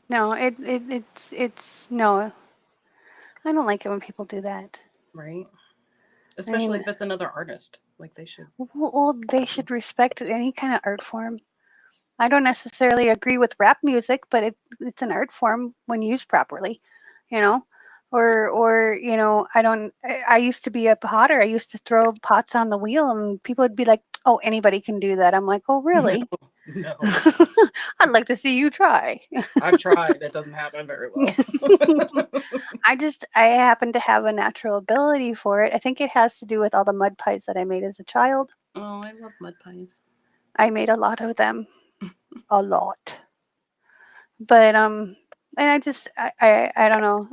it's no. I don't like it when people do that. Right. Especially if it's another artist. Like, they should. Well, they should respect any kind of art form. I don't necessarily agree with rap music, but it's an art form when used properly, you know. Or I used to be a potter. I used to throw pots on the wheel, and people would be like, "Oh, anybody can do that." I'm like, "Oh, really?" No. I'd like to see you try. I've tried. It doesn't happen very well. I happen to have a natural ability for it. I think it has to do with all the mud pies that I made as a child. Oh, I love mud pies. I made a lot of them. A lot. But and I don't know.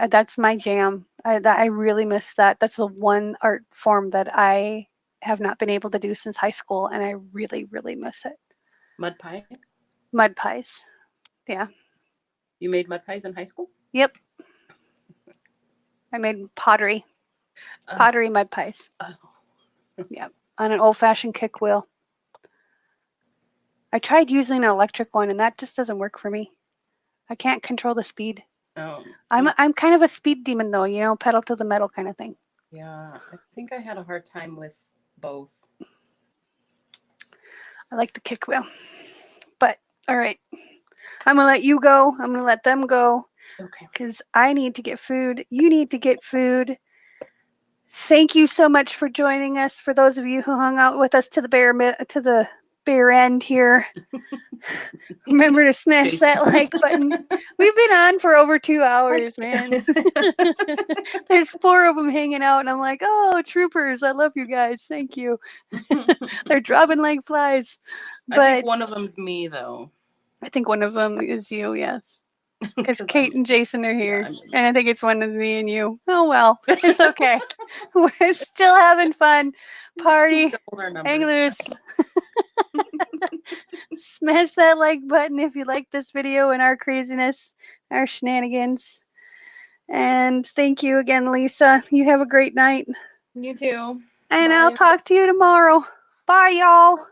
That's my jam. I really miss that. That's the one art form that I have not been able to do since high school, and I really, really miss it. Mud pies? Mud pies. Yeah. You made mud pies in high school? Yep. I made pottery. Pottery mud pies. Yep. On an old-fashioned kick wheel. I tried using an electric one, and that just doesn't work for me. I can't control the speed. Oh. I'm kind of a speed demon, though, pedal to the metal kind of thing. Yeah, I think I had a hard time with both. I like the kick wheel. But, all right. I'm going to let you go. I'm going to let them go. Okay. Because I need to get food. You need to get food. Thank you so much for joining us. For those of you who hung out with us to the bare end here. Remember to smash that like button. We've been on for over 2 hours, man. There's 4 of them hanging out, and I'm like, oh, troopers, I love you guys. Thank you. They're dropping like flies. But I think one of them's me, though. I think one of them is you, yes. Because Kate and Jason are here. Yeah, and I think it's one of me and you. Oh, well. It's okay. We're still having fun. Party. Hang loose. Smash that like button if you like this video and our craziness, our shenanigans. And thank you again, Lisa. You have a great night. You too. And Bye. I'll talk to you tomorrow. Bye, y'all.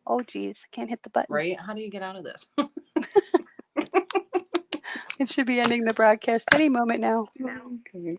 Oh, geez. I can't hit the button. Right? How do you get out of this? It should be ending the broadcast any moment now. Okay.